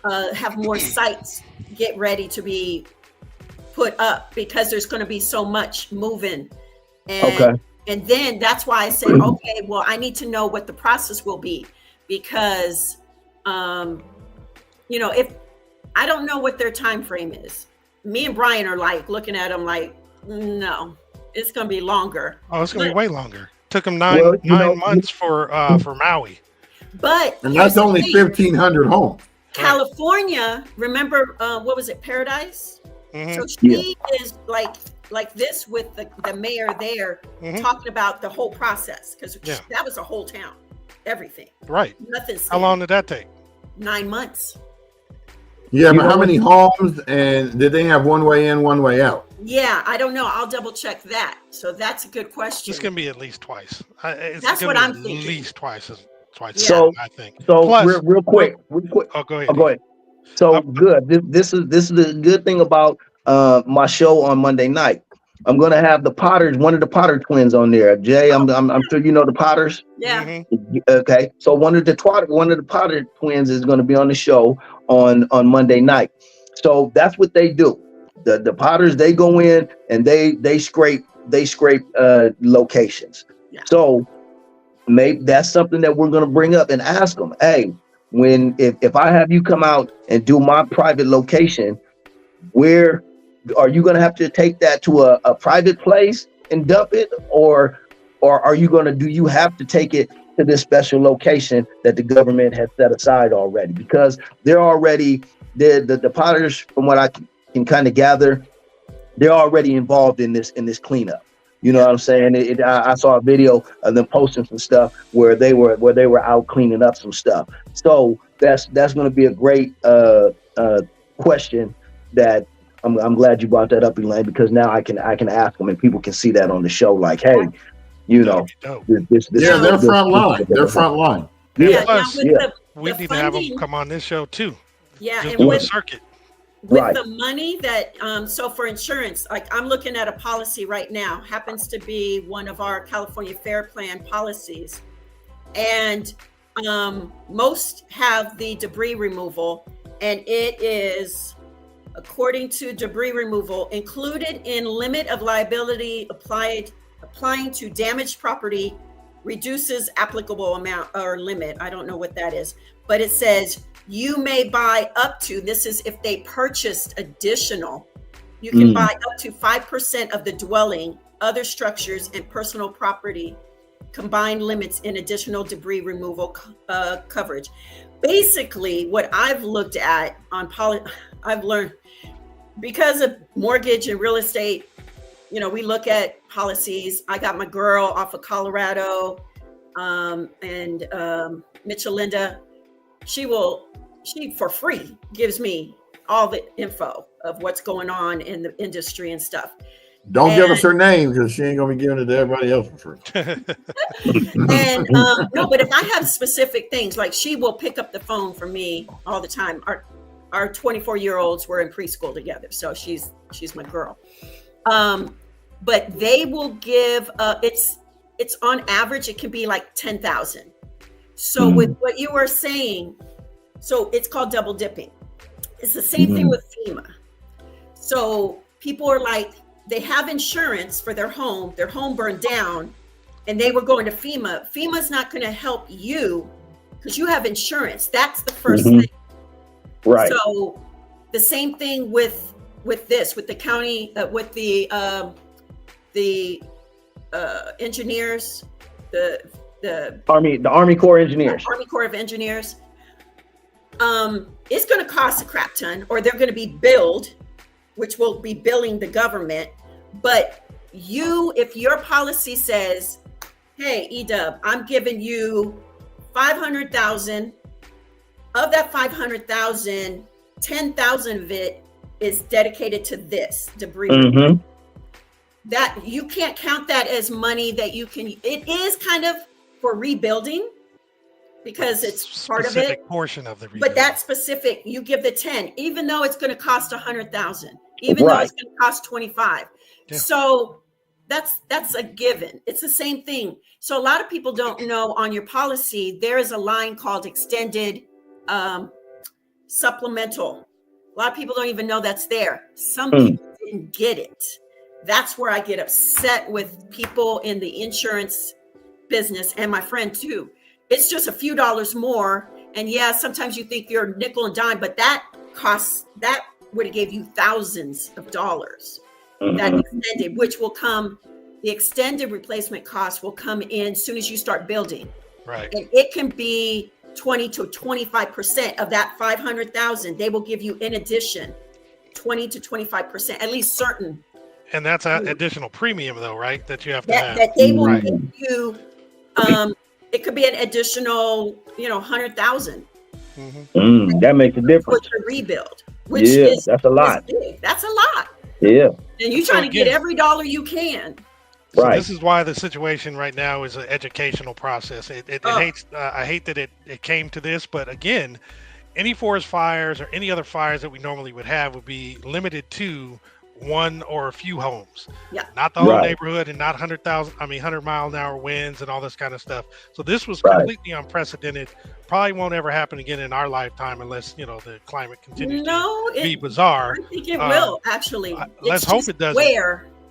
have more sites get ready to be put up, because there's going to be so much moving. And then that's why I said, okay, well, I need to know what the process will be, because if I don't know what their time frame is. Me and Brian are like looking at them like, no, it's going to be longer. Oh, it's going to be way longer. Took them nine months for Maui. And that's only 1,500 homes. California, remember, what was it, Paradise? Mm-hmm. So she is like this with the mayor there, talking about the whole process, because that was a whole town, everything. Right. Nothing. How long did that take? 9 months. Yeah, but how many homes, and did they have one way in, one way out? Yeah, I don't know. I'll double check that. So that's a good question. It's going to be at least twice. That's what I'm thinking. At least twice. Yeah. So I think. So plus, real quick. Oh, go ahead. Go ahead. So good. This is the good thing about my show on Monday night. I'm going to have the Potters, one of the Potter twins on there. Jay, I'm sure you know the Potters. Yeah. Mm-hmm. Okay. So one of the Potter twins is going to be on the show on Monday night. So that's what they do. The Potters, they go in and they scrape locations. Yeah. So maybe that's something that we're going to bring up and ask them. Hey, if I have you come out and do my private location, where are you going to have to take that to a private place and dump it, or are you going to do you have to take it to this special location that the government has set aside already? Because they're already the Potters, from what I can kind of gather, they're already involved in this cleanup. You know what I'm saying? I saw a video of them posting some stuff where they were out cleaning up some stuff. So that's going to be a great question that I'm glad you brought that up, Elaine, because now I can ask them and people can see that on the show. Like, hey, this they're front line. They're front line. Yeah. We the need to have them funding- come on this show too. Yeah, Just and do a circuit. with Right. the money that so for insurance, like I'm looking at a policy right now, happens to be one of our California Fair Plan policies, and most have the debris removal, and it is, according to debris removal, included in limit of liability applying to damaged property, reduces applicable amount or limit. I don't know what that is, but it says you may buy up to, this is if they purchased additional, you can buy up to 5% of the dwelling, other structures, and personal property combined limits in additional debris removal coverage. Basically, what I've looked at on I've learned, because of mortgage and real estate, we look at policies. I got my girl off of Colorado, and Michelinda, she for free gives me all the info of what's going on in the industry and stuff. Don't give us her name because she ain't gonna be giving it to everybody else for free. And no, but if I have specific things, like she will pick up the phone for me all the time. Our 24-year-olds were in preschool together, so she's my girl. But they will give it's on average, it can be like 10,000. So with what you were saying, so it's called double dipping. It's the same thing with FEMA. So people are like, they have insurance for their home burned down, and they were going to FEMA. FEMA's not going to help you because you have insurance. That's the first thing. Right. So the same thing with the county, with the engineers, the Army Corps of Engineers. Army Corps of Engineers. It's going to cost a crap ton, or they're going to be billed, which will be billing the government. But if your policy says, hey, Edub, I'm giving you 500,000, of that 500,000, 10,000 of it is dedicated to this debris. That you can't count that as money that you can, it is kind of for rebuilding because it's part of it. Portion of the rebuild. But that specific, you give the 10, even though it's going to cost 100,000, even though it's going to cost 25. Yeah. So that's a given. It's the same thing. So a lot of people don't know on your policy, there is a line called extended supplemental. A lot of people don't even know that's there. Some people didn't get it. That's where I get upset with people in the insurance business, and my friend too. It's just a few dollars more. And yeah, sometimes you think you're nickel and dime, but that would have gave you thousands of dollars. That extended, which will come, the extended replacement cost will come in as soon as you start building. Right. And it can be 20 to 25% of that 500,000. They will give you in addition 20 to 25%, at least certain. And that's an additional premium though, right? That you have to have. That they will give you, it could be an additional, 100,000. That makes a difference. For the rebuild, which is that's a lot. That's a lot. Yeah. And you're trying to get every dollar you can. So this is why the situation right now is an educational process. I hate that it came to this, but again, any forest fires or any other fires that we normally would have would be limited to one or a few homes, not the whole neighborhood, and not 100 mile an hour winds and all this kind of stuff. So this was completely unprecedented. Probably won't ever happen again in our lifetime unless the climate continues to be bizarre. I think it will actually. Let's hope it doesn't.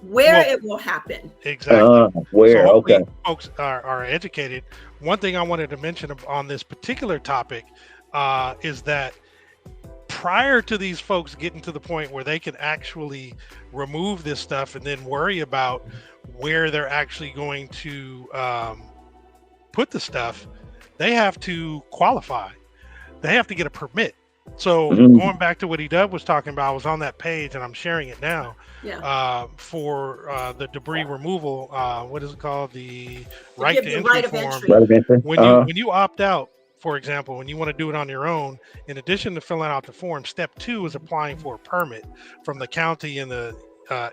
Where it will happen. Exactly. Where? So okay. Folks are educated. One thing I wanted to mention on this particular topic is that prior to these folks getting to the point where they can actually remove this stuff and then worry about where they're actually going to put the stuff, they have to qualify. They have to get a permit. So going back to what Edub was talking about, I was on that page and I'm sharing it now for the debris removal. What is it called? The right to entry form. When you opt out, for example, when you want to do it on your own, in addition to filling out the form, step 2 is applying for a permit from the county and the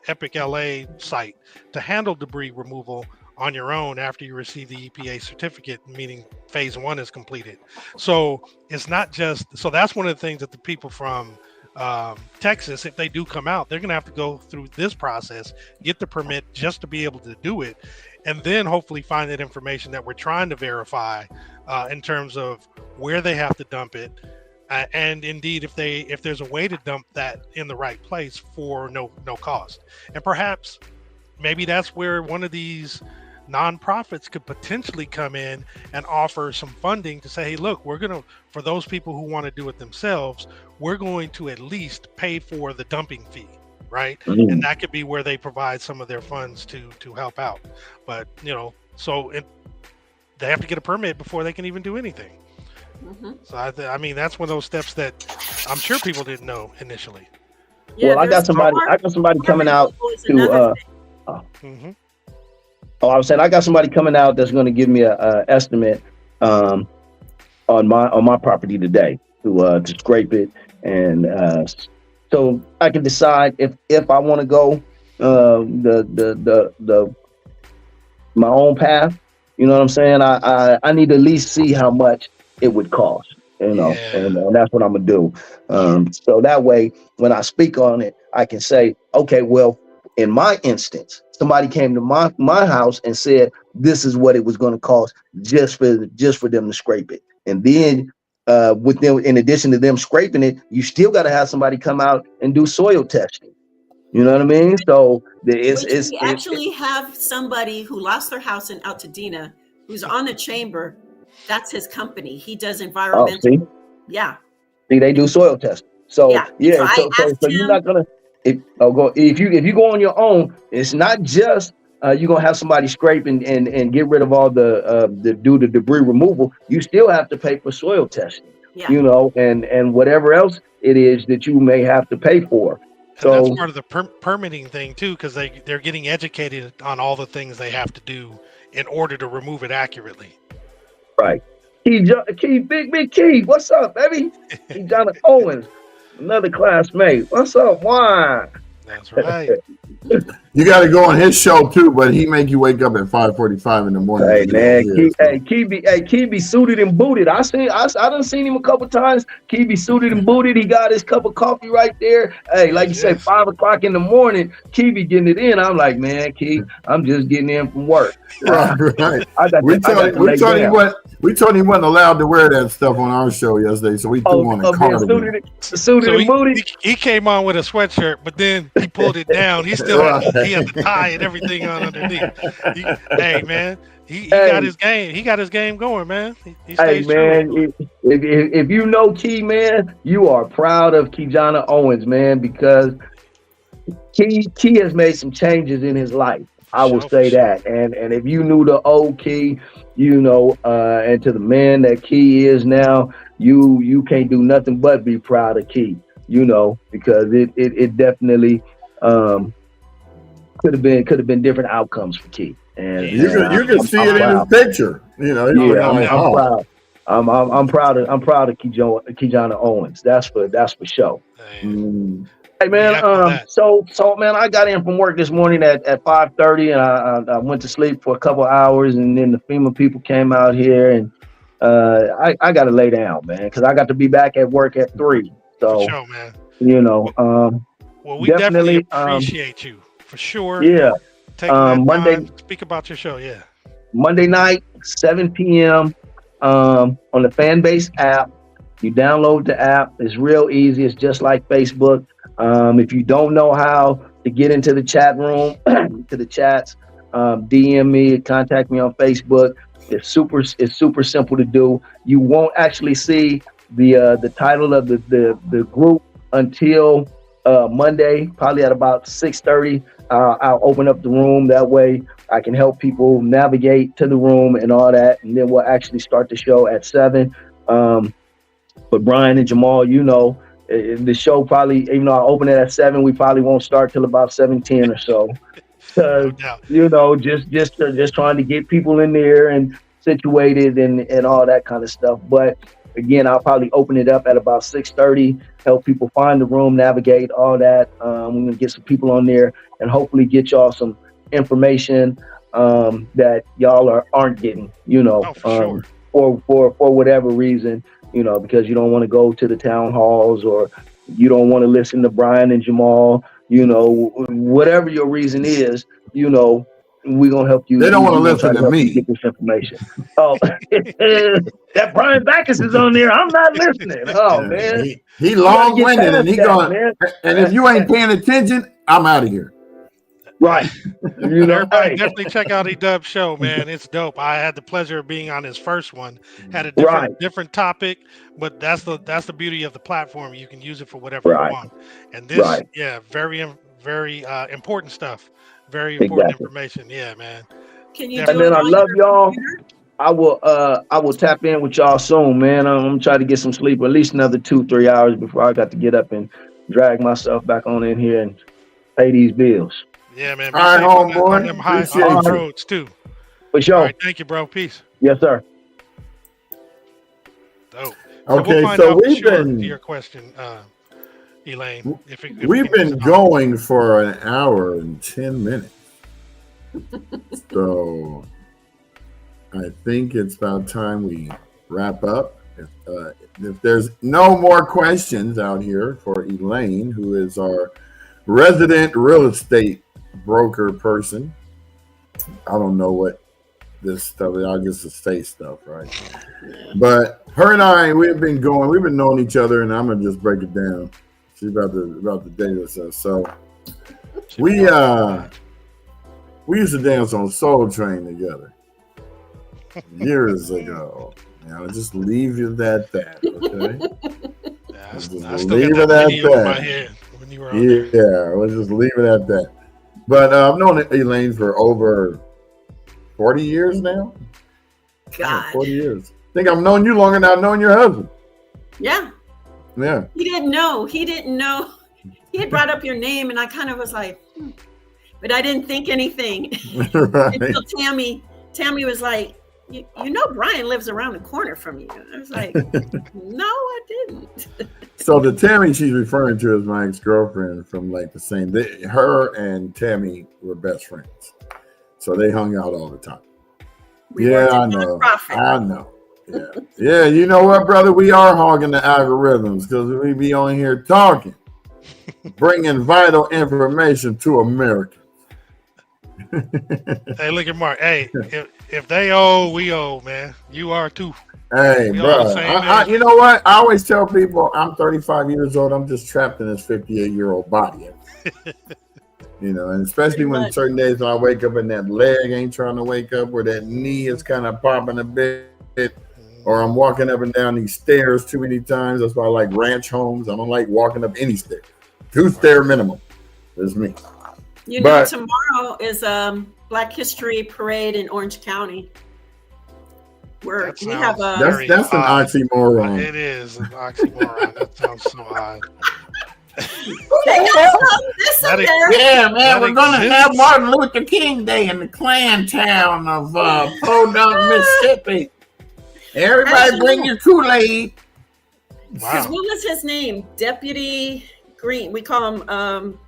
Epic LA site to handle debris removal on your own after you receive the EPA certificate, meaning phase 1 is completed. So it's not just, so that's one of the things that the people from Texas, if they do come out, they're going to have to go through this process, get the permit just to be able to do it, and then hopefully find that information that we're trying to verify in terms of where they have to dump it, and indeed if there's a way to dump that in the right place for no cost. And perhaps maybe that's where one of these nonprofits could potentially come in and offer some funding to say, hey, look, we're going to, for those people who want to do it themselves, we're going to at least pay for the dumping fee, right? Mm-hmm. And that could be where they provide some of their funds to help out. But, so they have to get a permit before they can even do anything. Mm-hmm. So I mean, that's one of those steps that I'm sure people didn't know initially. Yeah, well, I got somebody coming out to mm-hmm. Oh, I was saying I got somebody coming out that's going to give me a estimate on my property today to scrape it, and so I can decide if I want to go my own path. You know what I'm saying? I need to at least see how much it would cost. And that's what I'm gonna do. So that way, when I speak on it, I can say, okay, well, in my instance, somebody came to my house and said this is what it was going to cost just for them to scrape it. And then with them, in addition to them scraping it, you still got to have somebody come out and do soil testing. You know what I mean? So it's actually have somebody who lost their house in Altadena who's on the chamber. That's his company. He does environmental. Yeah. See, they do soil testing. So yeah. So you're not gonna. If you go on your own, it's not just you're gonna have somebody scrape and get rid of all the debris removal. You still have to pay for soil testing, and whatever else it is that you may have to pay for. So and that's part of the permitting thing too, because they're getting educated on all the things they have to do in order to remove it accurately. Right. Key, big Key, what's up, baby? Jonathan Owens. Another classmate. What's up? Why? That's right. You got to go on his show too, but he make you wake up at 5:45 in the morning. Hey man, Key be suited and booted. I done seen him a couple times. Key be suited and booted. He got his cup of coffee right there. Hey, like you say, 5 o'clock in the morning. Key be getting it in. I'm like, man, Key, I'm just getting in from work. Right. We told him he wasn't allowed to wear that stuff on our show yesterday, so we threw on a cardigan. Suited and booted. He came on with a sweatshirt, but then he pulled it down. He still he had the tie and everything on underneath. Hey man, he got his game. He got his game going, man. He stays true. If you know Key, man, you are proud of Keyjana Owens, man, because Key has made some changes in his life. I will say that. And if you knew the old Key, and to the man that Key is now, you can't do nothing but be proud of Key, because it definitely could have been different outcomes for Key. And you can see it in his picture. I'm proud. I'm proud of Keyjana Owens. That's for sure. Hey man, so man, I got in from work this morning at 5:30, and I went to sleep for a couple hours, and then the FEMA people came out here, and I got to lay down, man, because I got to be back at work at 3. So, for sure, man. Well, we definitely appreciate you for sure. Yeah. Monday, speak about your show. Yeah. Monday night, 7 p.m. On the Fanbase app. You download the app. It's real easy. It's just like Facebook. If you don't know how to get into the chat room, to the chats, DM me, contact me on Facebook. It's super simple to do. You won't actually see the title of the group until Monday, probably at about 6:30. I'll open up the room. That way I can help people navigate to the room and all that. And then we'll actually start the show at 7. But Brian and Jamal, the show probably, even though I open it at 7, we probably won't start till about 7:10 or so. Just trying to get people in there and situated and all that kind of stuff. But again, I'll probably open it up at about 6:30, help people find the room, navigate all that. We're gonna get some people on there and hopefully get y'all some information that y'all aren't getting, you know, Oh, for for whatever reason, you know, because you don't want to go to the town halls or you don't want to listen to Brian and Jamal, you know, whatever your reason is, you know, we're gonna help you. They don't want to we're gonna listen try to help you me. get this information. Oh, that Brian Backus is on there. I'm not listening. Oh man, He You gotta get long-winded, and past he that, going. man. And if you ain't paying attention, I'm out of here. Right. You know, Everybody hey, definitely check out Edub show, man. It's dope. I had the pleasure of being on his first one. Had a right, different topic, but that's the beauty of the platform. You can use it for whatever you right, want. And this, right. yeah, very important stuff. Very important Exactly. information. Yeah, man. Can you And do then it I on love your y'all. computer? I will tap in with y'all soon, man. I'm gonna try to get some sleep, at least another 2-3 hours before I got to get up and drag myself back on in here and pay these bills. Yeah, man. Be All right, safe on them homeboy. high Appreciate on them you. roads too. For All sure. right, thank you, bro. Peace. Yes, sir. Dope. Okay, we'll find so out for we've sure to been your question, Elaine. If we we've can use been it. going for an hour and 10 minutes. So I think it's about time we wrap up. If there's no more questions out here for Elaine, who is our resident real estate broker person. I don't know what this stuff is. I guess it's estate stuff, right? But her and I, we've been knowing each other, and I'm gonna just break it down. She's about to date us. So we used to dance on Soul Train together years ago. Now just leave it at that, okay? Yeah, Just I still leave got it that at video in my that. head when you were on there. Yeah, we'll just leave it at that. But I've known Elaine for over 40 years now. Yeah, God. 40 years. I think I've known you longer than I've known your husband. Yeah. Yeah. He didn't know. He had brought up your name, and I kind of was like, but I didn't think anything. Right. Until Tammy was like, you know, Brian lives around the corner from you. I was like, no, I didn't. So the Tammy she's referring to is my ex-girlfriend from like the same. Her and Tammy were best friends, so they hung out all the time. We Yeah, worked I at know. nonprofit. I know. Yeah, yeah. You know what, brother? We are hogging the algorithms because we be on here talking, bringing vital information to America. Hey, look at Mark. Hey, if they owe, we owe, man. You are too. Hey, We all the bro. same, You know what? I always tell people I'm 35 years old. I'm just trapped in this 58-year-old body. You know, and especially when certain days when I wake up and that leg ain't trying to wake up, or that knee is kind of popping a bit, or I'm walking up and down these stairs too many times. That's why I like ranch homes. I don't like walking up any stairs. 2-stair minimum. That's me. You know, tomorrow is Black History Parade in Orange County. We have a that's an oxymoron. It is an oxymoron. That sounds so odd. Yeah, man, we're gonna have Martin Luther King Day in the Klan town of Podunk, Mississippi. Everybody bring your Kool-Aid. Wow. What was his name? Deputy Green. We call him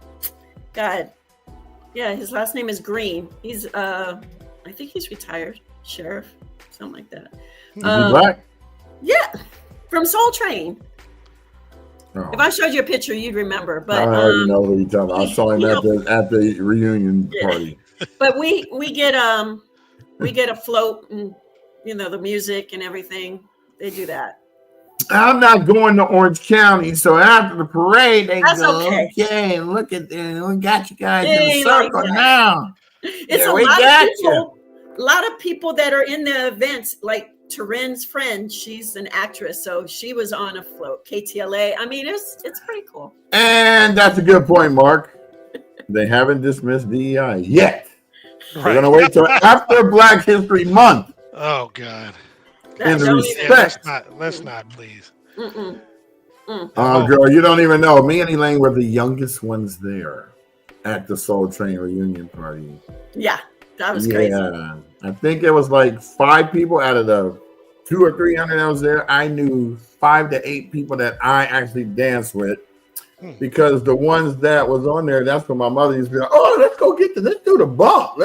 God. Yeah, his last name is Green. He's I think he's retired sheriff, something like that. Is he black? Yeah, from Soul Train. Oh. If I showed you a picture, you'd remember. But I already know who you're talking about. I saw him at the reunion party. But we get a float and the music and everything. They do that. I'm not going to Orange County, so after the parade, they That's go, okay. Look at this. We got you guys It in the ain't like circle that. now. It's Yeah, a we lot got of people. A lot of people that are in the events, like Taryn's friend, she's an actress, so she was on a float. KTLA. I mean, it's pretty cool. And that's a good point, Mark. They haven't dismissed DEI yet. Right. They're gonna wait till after Black History Month. Oh God. In the respect. Let's not, please. Oh, girl, you don't even know. Me and Elaine were the youngest ones there at the Soul Train reunion party. Yeah, that was crazy. Yeah, I think it was like 5 people out of the 200 or 300 that was there. I knew 5 to 8 people that I actually danced with. because the ones that was on there, that's when my mother used to be like, "Oh, let's do the bump.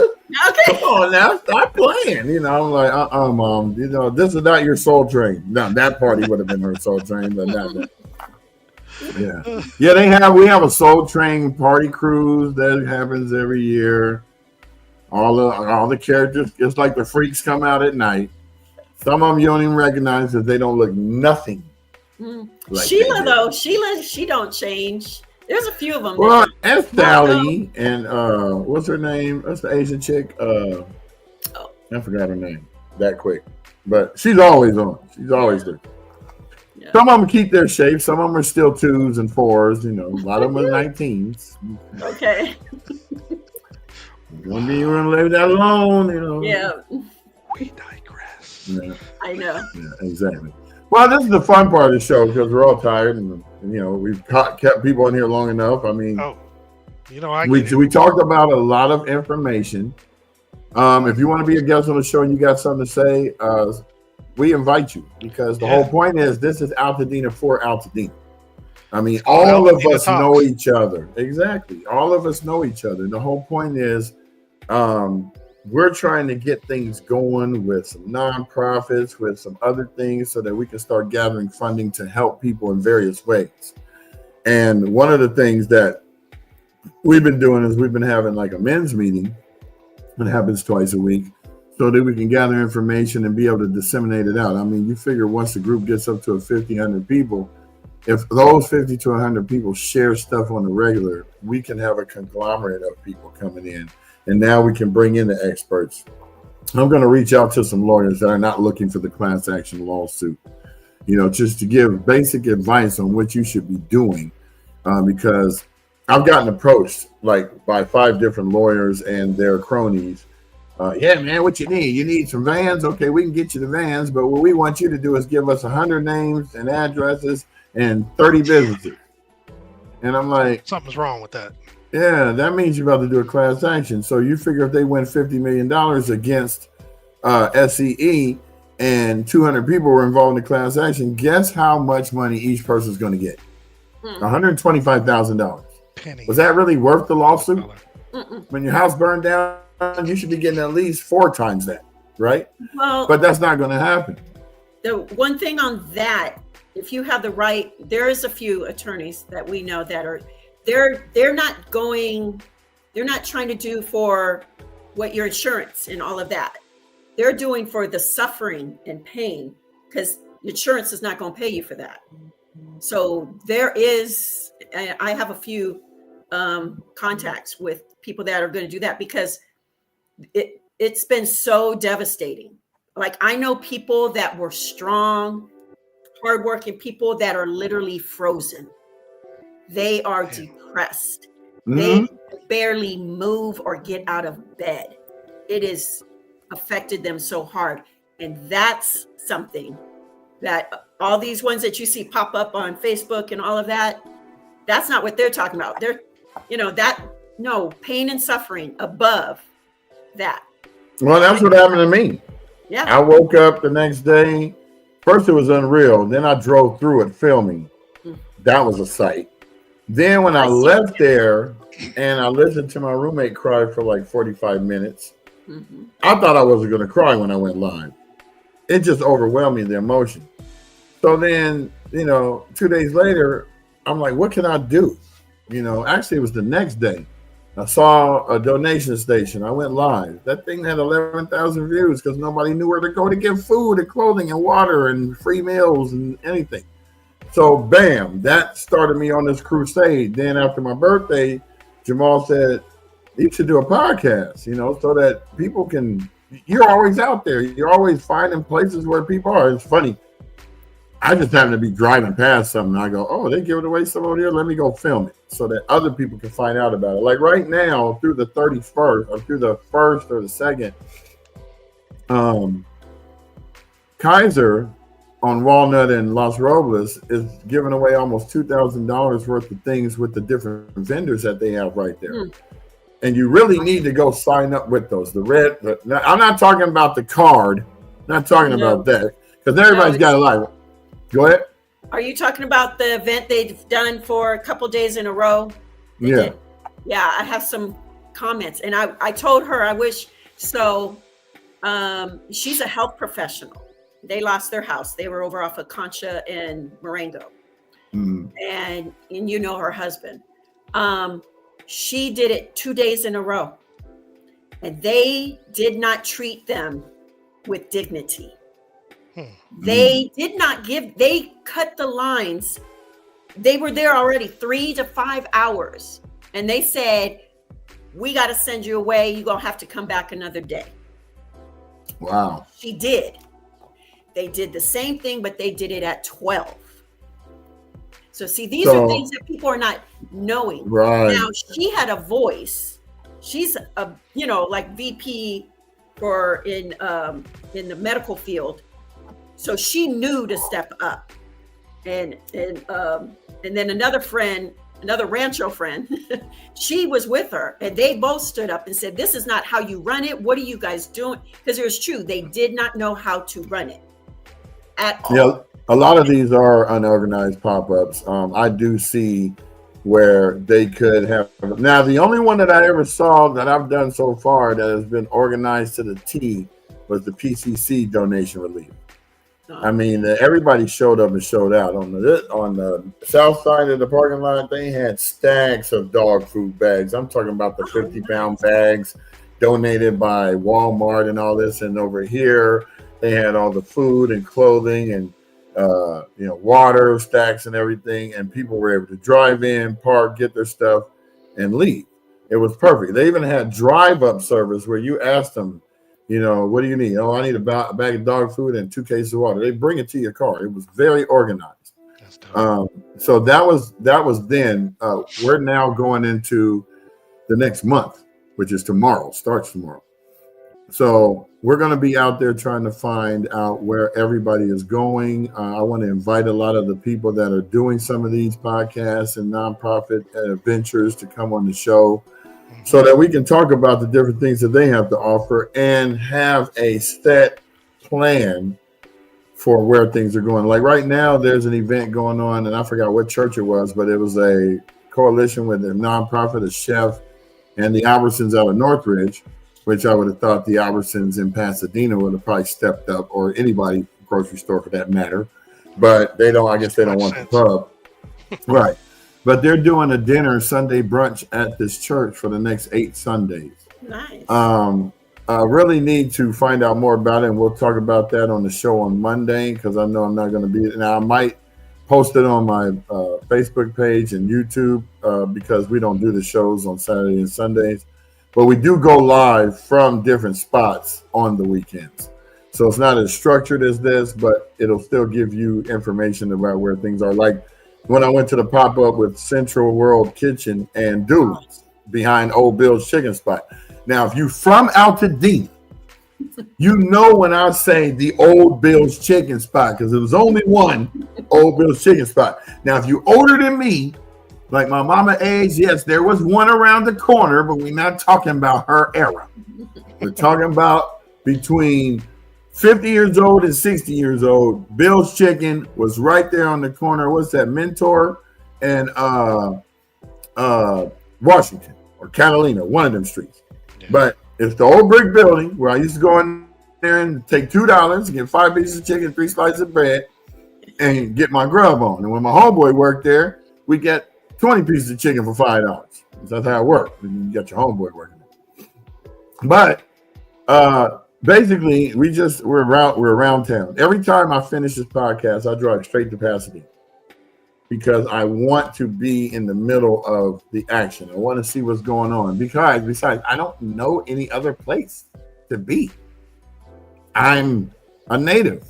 Come on now, stop playing." You know, I'm like, Mom. You know, this is not your Soul Train. No, that party would have been her Soul Train, but not that. Yeah. We have a Soul Train party cruise that happens every year. All the characters, just like the freaks, come out at night. Some of them you don't even recognize because they don't look nothing. Like Sheila though, she don't change. There's a few of them. Well, that's Sally and what's her name? That's the Asian chick. I forgot her name that quick, but she's always on. She's always there. Yeah. Some of them keep their shape. Some of them are still 2s and 4s. You know, a lot of them are 19s. Okay. You're gonna leave that alone. You know. Yeah. We digress. Yeah. I know. Yeah, exactly. Well, this is the fun part of the show because we're all tired, and you know we've kept people in here long enough. I mean, we talked about a lot of information. If you want to be a guest on the show and you got something to say, we invite you because the whole point is this is Altadena for Altadena. I mean, all of us know each other. Exactly, all of us know each other. The whole point is. We're trying to get things going with some nonprofits, with some other things so that we can start gathering funding to help people in various ways. And one of the things that we've been doing is we've been having like a men's meeting. It happens twice a week so that we can gather information and be able to disseminate it out. I mean, you figure once the group gets up to 50, 100 people, if those 50 to 100 people share stuff on the regular, we can have a conglomerate of people coming in. And now we can bring in the experts. I'm going to reach out to some lawyers that are not looking for the class action lawsuit, you know, just to give basic advice on what you should be doing. Because I've gotten approached like by 5 different lawyers and their cronies. Yeah, man, what you need? You need some vans? Okay, we can get you the vans. But what we want you to do is give us 100 names and addresses and 30 businesses. And I'm like, something's wrong with that. Yeah, that means you're about to do a class action. So you figure if they win $50 million against SCE and 200 people were involved in the class action, guess how much money each person is going to get? $125,000. Was that really worth the lawsuit? When your house burned down, you should be getting at least 4 times that, right? Well, but that's not going to happen. The one thing on that, if you have the right, there is a few attorneys that we know that are they're not trying to do for what your insurance and all of that. They're doing for the suffering and pain because insurance is not going to pay you for that. So I have a few contacts with people that are going to do that because it's been so devastating. Like I know people that were strong, hardworking people that are literally frozen. They are depressed. They barely move or get out of bed. It has affected them so hard. And that's something that all these ones that you see pop up on Facebook and all of that, that's not what they're talking about. They're, pain and suffering above that. Well, that's what happened to me. Yeah. I woke up the next day. First, it was unreal. Then I drove through it filming. That was a sight. Then when I left there and I listened to my roommate cry for like 45 minutes, I thought I wasn't going to cry when I went live. It just overwhelmed me, the emotion. So then, 2 days later, I'm like, what can I do? Actually, it was the next day. I saw a donation station. I went live. That thing had 11,000 views because nobody knew where to go to get food and clothing and water and free meals and anything. So, bam, that started me on this crusade. Then after my birthday, Jamal said, you should do a podcast, so that people can, you're always out there. You're always finding places where people are. It's funny. I just happen to be driving past something. And I go, oh, they give it away some over here. Let me go film it so that other people can find out about it. Like right now, through the 31st or through the 1st or the 2nd, Kaiser on Walnut and Los Robles is giving away almost $2,000 worth of things with the different vendors that they have right there. And you really need to go sign up with those. I'm not talking about the card, not talking about that, because everybody's got a life. Go ahead. Are you talking about the event they've done for a couple days in a row? Yeah. Yeah, I have some comments, and I told her I wish so. She's a health professional. They lost their house. They were over off of Concha and Marengo, and you know her husband. She did it 2 days in a row, and they did not treat them with dignity. They did not give. They cut the lines. They were there already 3 to 5 hours, and they said, "We got to send you away. You're gonna have to come back another day." Wow. She did. They did the same thing, but they did it at 12. So see, these are things that people are not knowing. Right. Now, she had a voice. She's a, like VP in the medical field. So she knew to step up. And then another Rancho friend, she was with her, and they both stood up and said, "This is not how you run it. What are you guys doing?" Because it was true. They did not know how to run it at all. Yeah, a lot of these are unorganized pop-ups. I do see where they could have. Now, the only one that I ever saw that I've done so far that has been organized to the T was the PCC donation relief. I mean, everybody showed up and showed out. On the south side of the parking lot, they had stacks of dog food bags. I'm talking about the 50-pound bags donated by Walmart and all this. And over here, they had all the food and clothing and water stacks and everything. And people were able to drive in, park, get their stuff, and leave. It was perfect. They even had drive-up service where you asked them, what do you need? Oh, I need a bag of dog food and 2 cases of water. They bring it to your car. It was very organized. That's dope. So that was then. We're now going into the next month, which is tomorrow. Starts tomorrow. So we're going to be out there trying to find out where everybody is going. I want to invite a lot of the people that are doing some of these podcasts and nonprofit ventures to come on the show, so that we can talk about the different things that they have to offer and have a set plan for where things are going. Like right now, there's an event going on, and I forgot what church it was, but it was a coalition with a nonprofit, a chef, and the Albertsons out of Northridge, which I would have thought the Albertsons in Pasadena would have probably stepped up, or anybody grocery store for that matter. But they don't. I guess they don't want the pub, right? But they're doing a dinner Sunday brunch at this church for the next 8 Sundays. Nice. I really need to find out more about it, and we'll talk about that on the show on Monday, because I know I'm not going to be. Now I might post it on my Facebook page and YouTube because we don't do the shows on Saturday and Sundays, but we do go live from different spots on the weekends. So it's not as structured as this, but it'll still give you information about where things are. Like when I went to the pop-up with Central World Kitchen and Dooley's behind Old Bill's Chicken Spot. Now, if you're from Altadena, you know when I say the Old Bill's Chicken Spot, because there was only one Old Bill's Chicken Spot. Now, if you're older than me, like my mama age, yes, there was one around the corner, but we're not talking about her era. We're talking about between 50 years old and 60 years old. Bill's Chicken was right there on the corner. What's that? Mentor and Washington or Catalina, one of them streets. Yeah. But it's the old brick building where I used to go in there and take $2 and get 5 pieces of chicken, 3 slices of bread, and get my grub on. And when my homeboy worked there, we get 20 pieces of chicken for $5. That's how it worked. You got your homeboy working. But basically, we're around town. Every time I finish this podcast, I drive straight to Pasadena because I want to be in the middle of the action. I want to see what's going on because besides, I don't know any other place to be. I'm a native.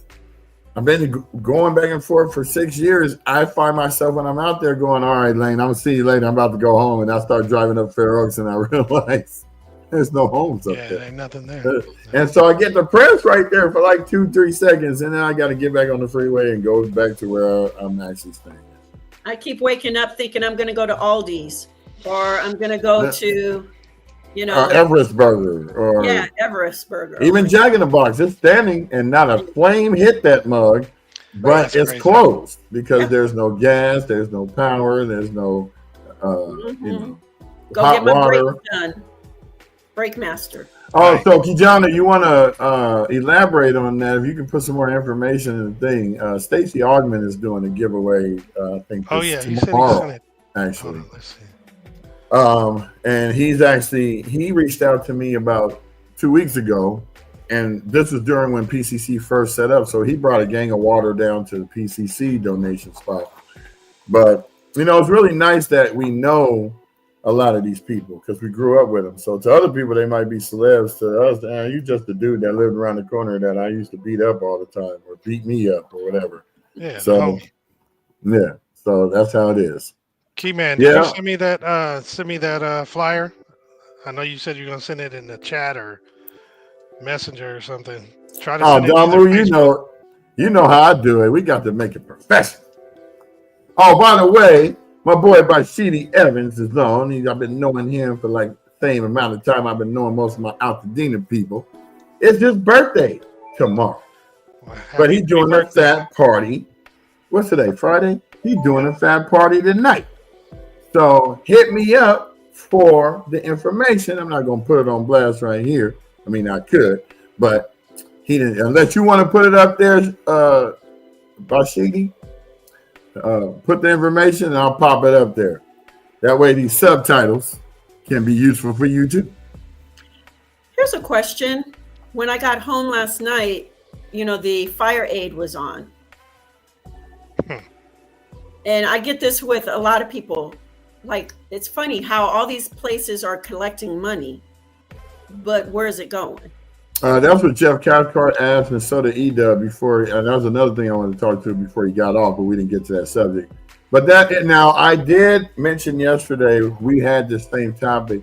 I've been going back and forth for 6 years. I find myself when I'm out there going, all right, Lane, I'm going to see you later. I'm about to go home. And I start driving up Fair Oaks and I realize there's no homes up there. There ain't nothing there. And so I get depressed right there for like 2-3 seconds. And then I got to get back on the freeway and go back to where I'm actually staying. I keep waking up thinking I'm going to go to Aldi's or I'm going to go to, Everest Burger. Or Everest Burger. Even Jack in the Box. It's standing and not a flame hit that mug. but That's it's crazy. closed because Yeah. there's no gas, there's no power, there's no Go hot get my water. brake done. Brake master. Oh, Right. so Kijana, you want to elaborate on that? If you can put some more information in the thing. Stacey Augman is doing a giveaway. I think Oh this yeah, he said he tomorrow, sent it. Hold actually. on, let's see. And he reached out to me about 2 weeks ago, and this was during when PCC first set up. So he brought a gang of water down to the PCC donation spot. But it's really nice that we know a lot of these people because we grew up with them. So to other people, they might be celebs. To us, you just a dude that lived around the corner that I used to beat up all the time or beat me up or whatever. Yeah. So yeah, so that's how it is. Key man, Yeah. did you send me that flyer? I know you said you're gonna send it in the chat or messenger or something. Try to send it Damu, either Facebook. you know how I do it. We got to make it professional. Oh, by the way, my boy Bashidi Evans is on. I've been knowing him for like the same amount of time I've been knowing most of my Altadena people. It's his birthday tomorrow. Well, But he's happy doing a birthday. fat party. What's today? Friday? He's doing a fat party tonight. So hit me up for the information. I'm not going to put it on blast right here. I mean, I could, but he didn't. Unless you want to put it up there, Bashidi, put the information and I'll pop it up there. That way these subtitles can be useful for you too. Here's a question. When I got home last night, the fire aid was on. And I get this with a lot of people. Like, it's funny how all these places are collecting money, but where is it going? That's what Jeff Cathcart asked, and so did Edub before. And that was another thing I wanted to talk to before he got off, but we didn't get to that subject. But now I did mention yesterday we had this same topic,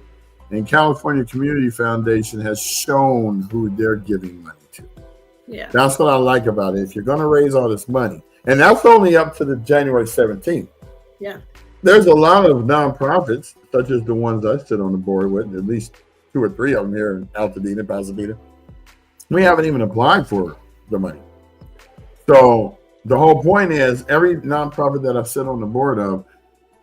and California Community Foundation has shown who they're giving money to. Yeah. That's what I like about it. If you're going to raise all this money, and that's only up to the January 17th. Yeah. There's a lot of nonprofits, such as the ones I sit on the board with, at least 2 or 3 of them here in Altadena, Pasadena. We haven't even applied for the money. So the whole point is every nonprofit that I sit on the board of,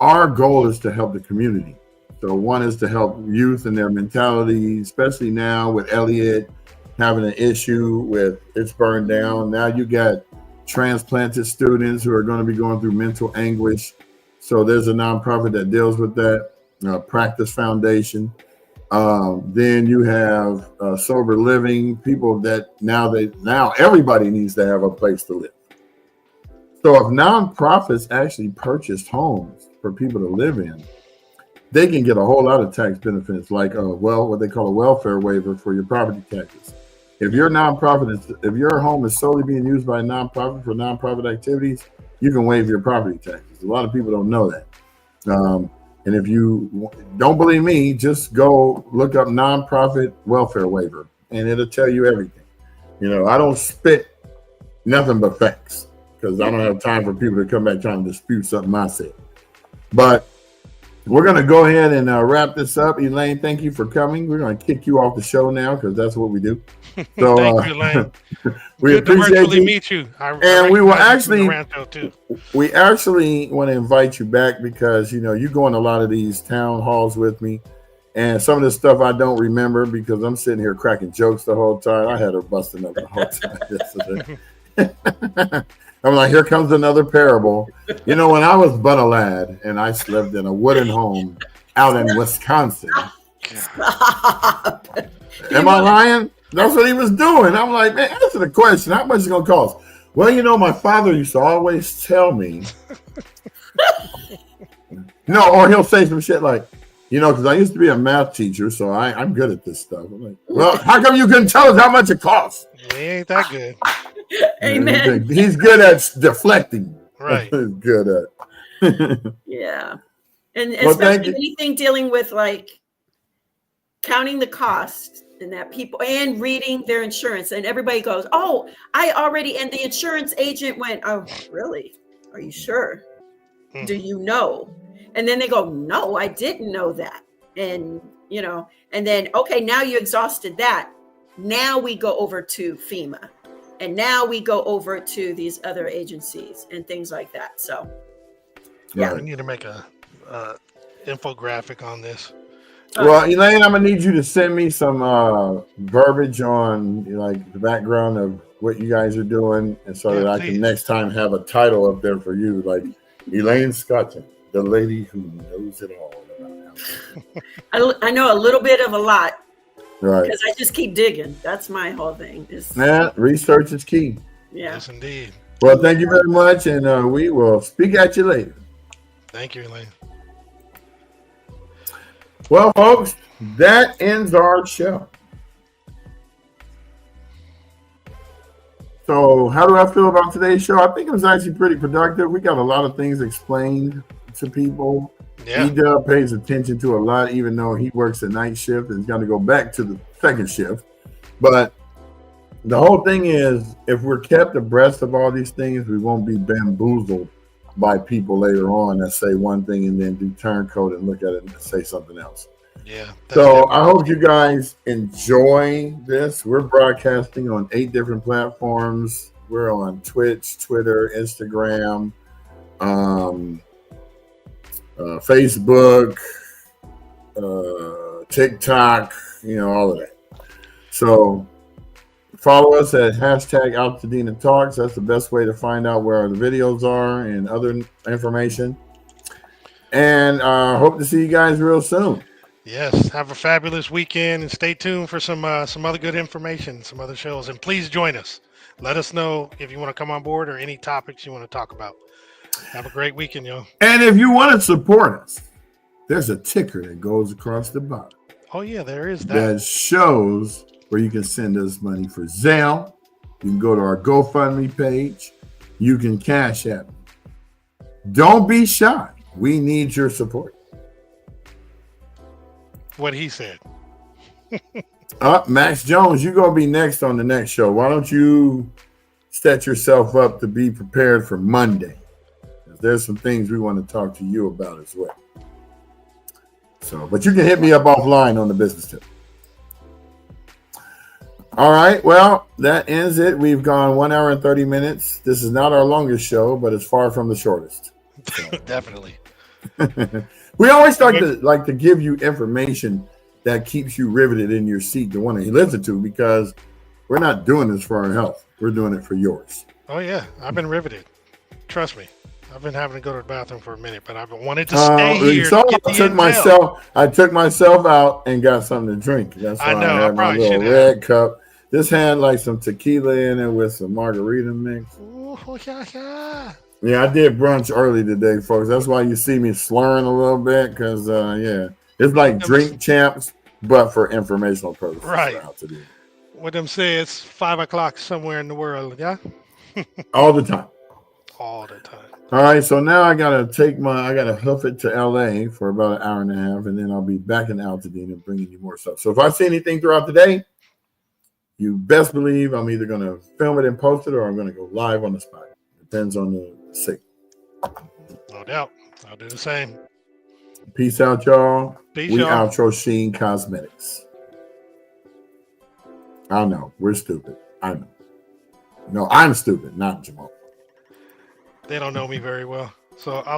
our goal is to help the community. So one is to help youth and their mentality, especially now with Elliott having an issue with it's burned down. Now you got transplanted students who are going to be going through mental anguish. So there's a nonprofit that deals with that, Practice Foundation. Then you have sober living, people that now everybody needs to have a place to live. So if nonprofits actually purchased homes for people to live in, they can get a whole lot of tax benefits, like what they call a welfare waiver for your property taxes. If your if your home is solely being used by a nonprofit for nonprofit activities, you can waive your property taxes. A lot of people don't know that. And if you don't believe me, just go look up nonprofit welfare waiver, and it'll tell you everything. I don't spit nothing but facts because I don't have time for people to come back trying to dispute something I said. But we're going to go ahead and wrap this up. Elaine, thank you for coming. We're going to kick you off the show now because that's what we do. So, thank you, Elaine. We Good to appreciate virtually you. meet you. And we will actually, too. we actually want to invite you back because, you go in a lot of these town halls with me. And some of this stuff I don't remember because I'm sitting here cracking jokes the whole time. I had her busting up the whole time yesterday. I'm like, here comes another parable. When I was but a lad and I lived in a wooden home out in Wisconsin. Am I lying? That's what he was doing. I'm like, man, answer the question. How much is it going to cost? Well, my father used to always tell me. No, or he'll say some shit like, because I used to be a math teacher, so I'm good at this stuff. I'm like, well, how come you couldn't tell us how much it costs? He ain't that good. Amen. He's good at deflecting. Right. He's good at. Yeah. And Well, especially anything dealing with like counting the cost and that people and reading their insurance. And everybody goes, oh, and the insurance agent went, oh, really? Are you sure? Do you know? And then they go, no, I didn't know that. And, and then, okay, now you exhausted that. Now we go over to FEMA. And now we go over to these other agencies and things like that. So, yeah. We need to make a infographic on this. Well, Elaine, I'm gonna need you to send me some verbiage on like the background of what you guys are doing, and so that I can next time have a title up there for you, like Elaine Scotton, the lady who knows it all about I know a little bit of a lot, right? Because I just keep digging. That's my whole thing. Research is key. Yeah. Yes, indeed. Well, thank you very much, and we will speak at you later. Thank you, Elaine. Well, folks, that ends our show. So how do I feel about today's show? I think it was actually pretty productive. We got a lot of things explained to people. Yeah. Edub pays attention to a lot, even though he works a night shift and he's got to go back to the second shift. But the whole thing is, if we're kept abreast of all these things, we won't be bamboozled by people later on that say one thing and then do turncoat and look at it and say something else. Yeah. So I hope you guys enjoy this. We're broadcasting on 8 different platforms. We're on Twitch, Twitter, Instagram, Facebook, TikTok, all of that. So follow us at #AltadenaTalks. That's the best way to find out where the videos are and other information. And hope to see you guys real soon. Yes. Have a fabulous weekend and stay tuned for some other good information, some other shows. And please join us. Let us know if you want to come on board or any topics you want to talk about. Have a great weekend, yo. And if you want to support us, there's a ticker that goes across the bottom. Oh, yeah, there is that. That shows where you can send us money for Zelle. You can go to our GoFundMe page. You can Cash App. Don't be shy. We need your support. What he said. Max Jones, you're going to be next on the next show. Why don't you set yourself up to be prepared for Monday? There's some things we want to talk to you about as well. So, but you can hit me up offline on the business tip. All right. Well, that ends it. We've gone 1 hour and 30 minutes. This is not our longest show, but it's far from the shortest. So. Definitely. We always like to give you information that keeps you riveted in your seat to want to listen to, because we're not doing this for our health. We're doing it for yours. Oh, yeah. I've been riveted. Trust me. I've been having to go to the bathroom for a minute, but I've wanted to stay here. So I took myself out and got something to drink. That's why I had my little red cup. This had like some tequila in it with some margarita mix. Ooh, yeah. Yeah, I did brunch early today, folks. That's why you see me slurring a little bit, because it's like Drink Champs, but for informational purposes. Right. What them say, it's 5 o'clock somewhere in the world, yeah? All the time. All the time. All right, so now I gotta hoof it to LA for about 1.5 hours, and then I'll be back in Altadena bringing you more stuff. So if I see anything throughout the day, you best believe I'm either gonna film it and post it, or I'm gonna go live on the spot. Depends on the signal. No doubt. I'll do the same. Peace out, y'all. Peace, we y'all. outro Sheen Cosmetics. I know we're stupid. I know. No, I'm stupid, not Jamal. They don't know me very well. So I'll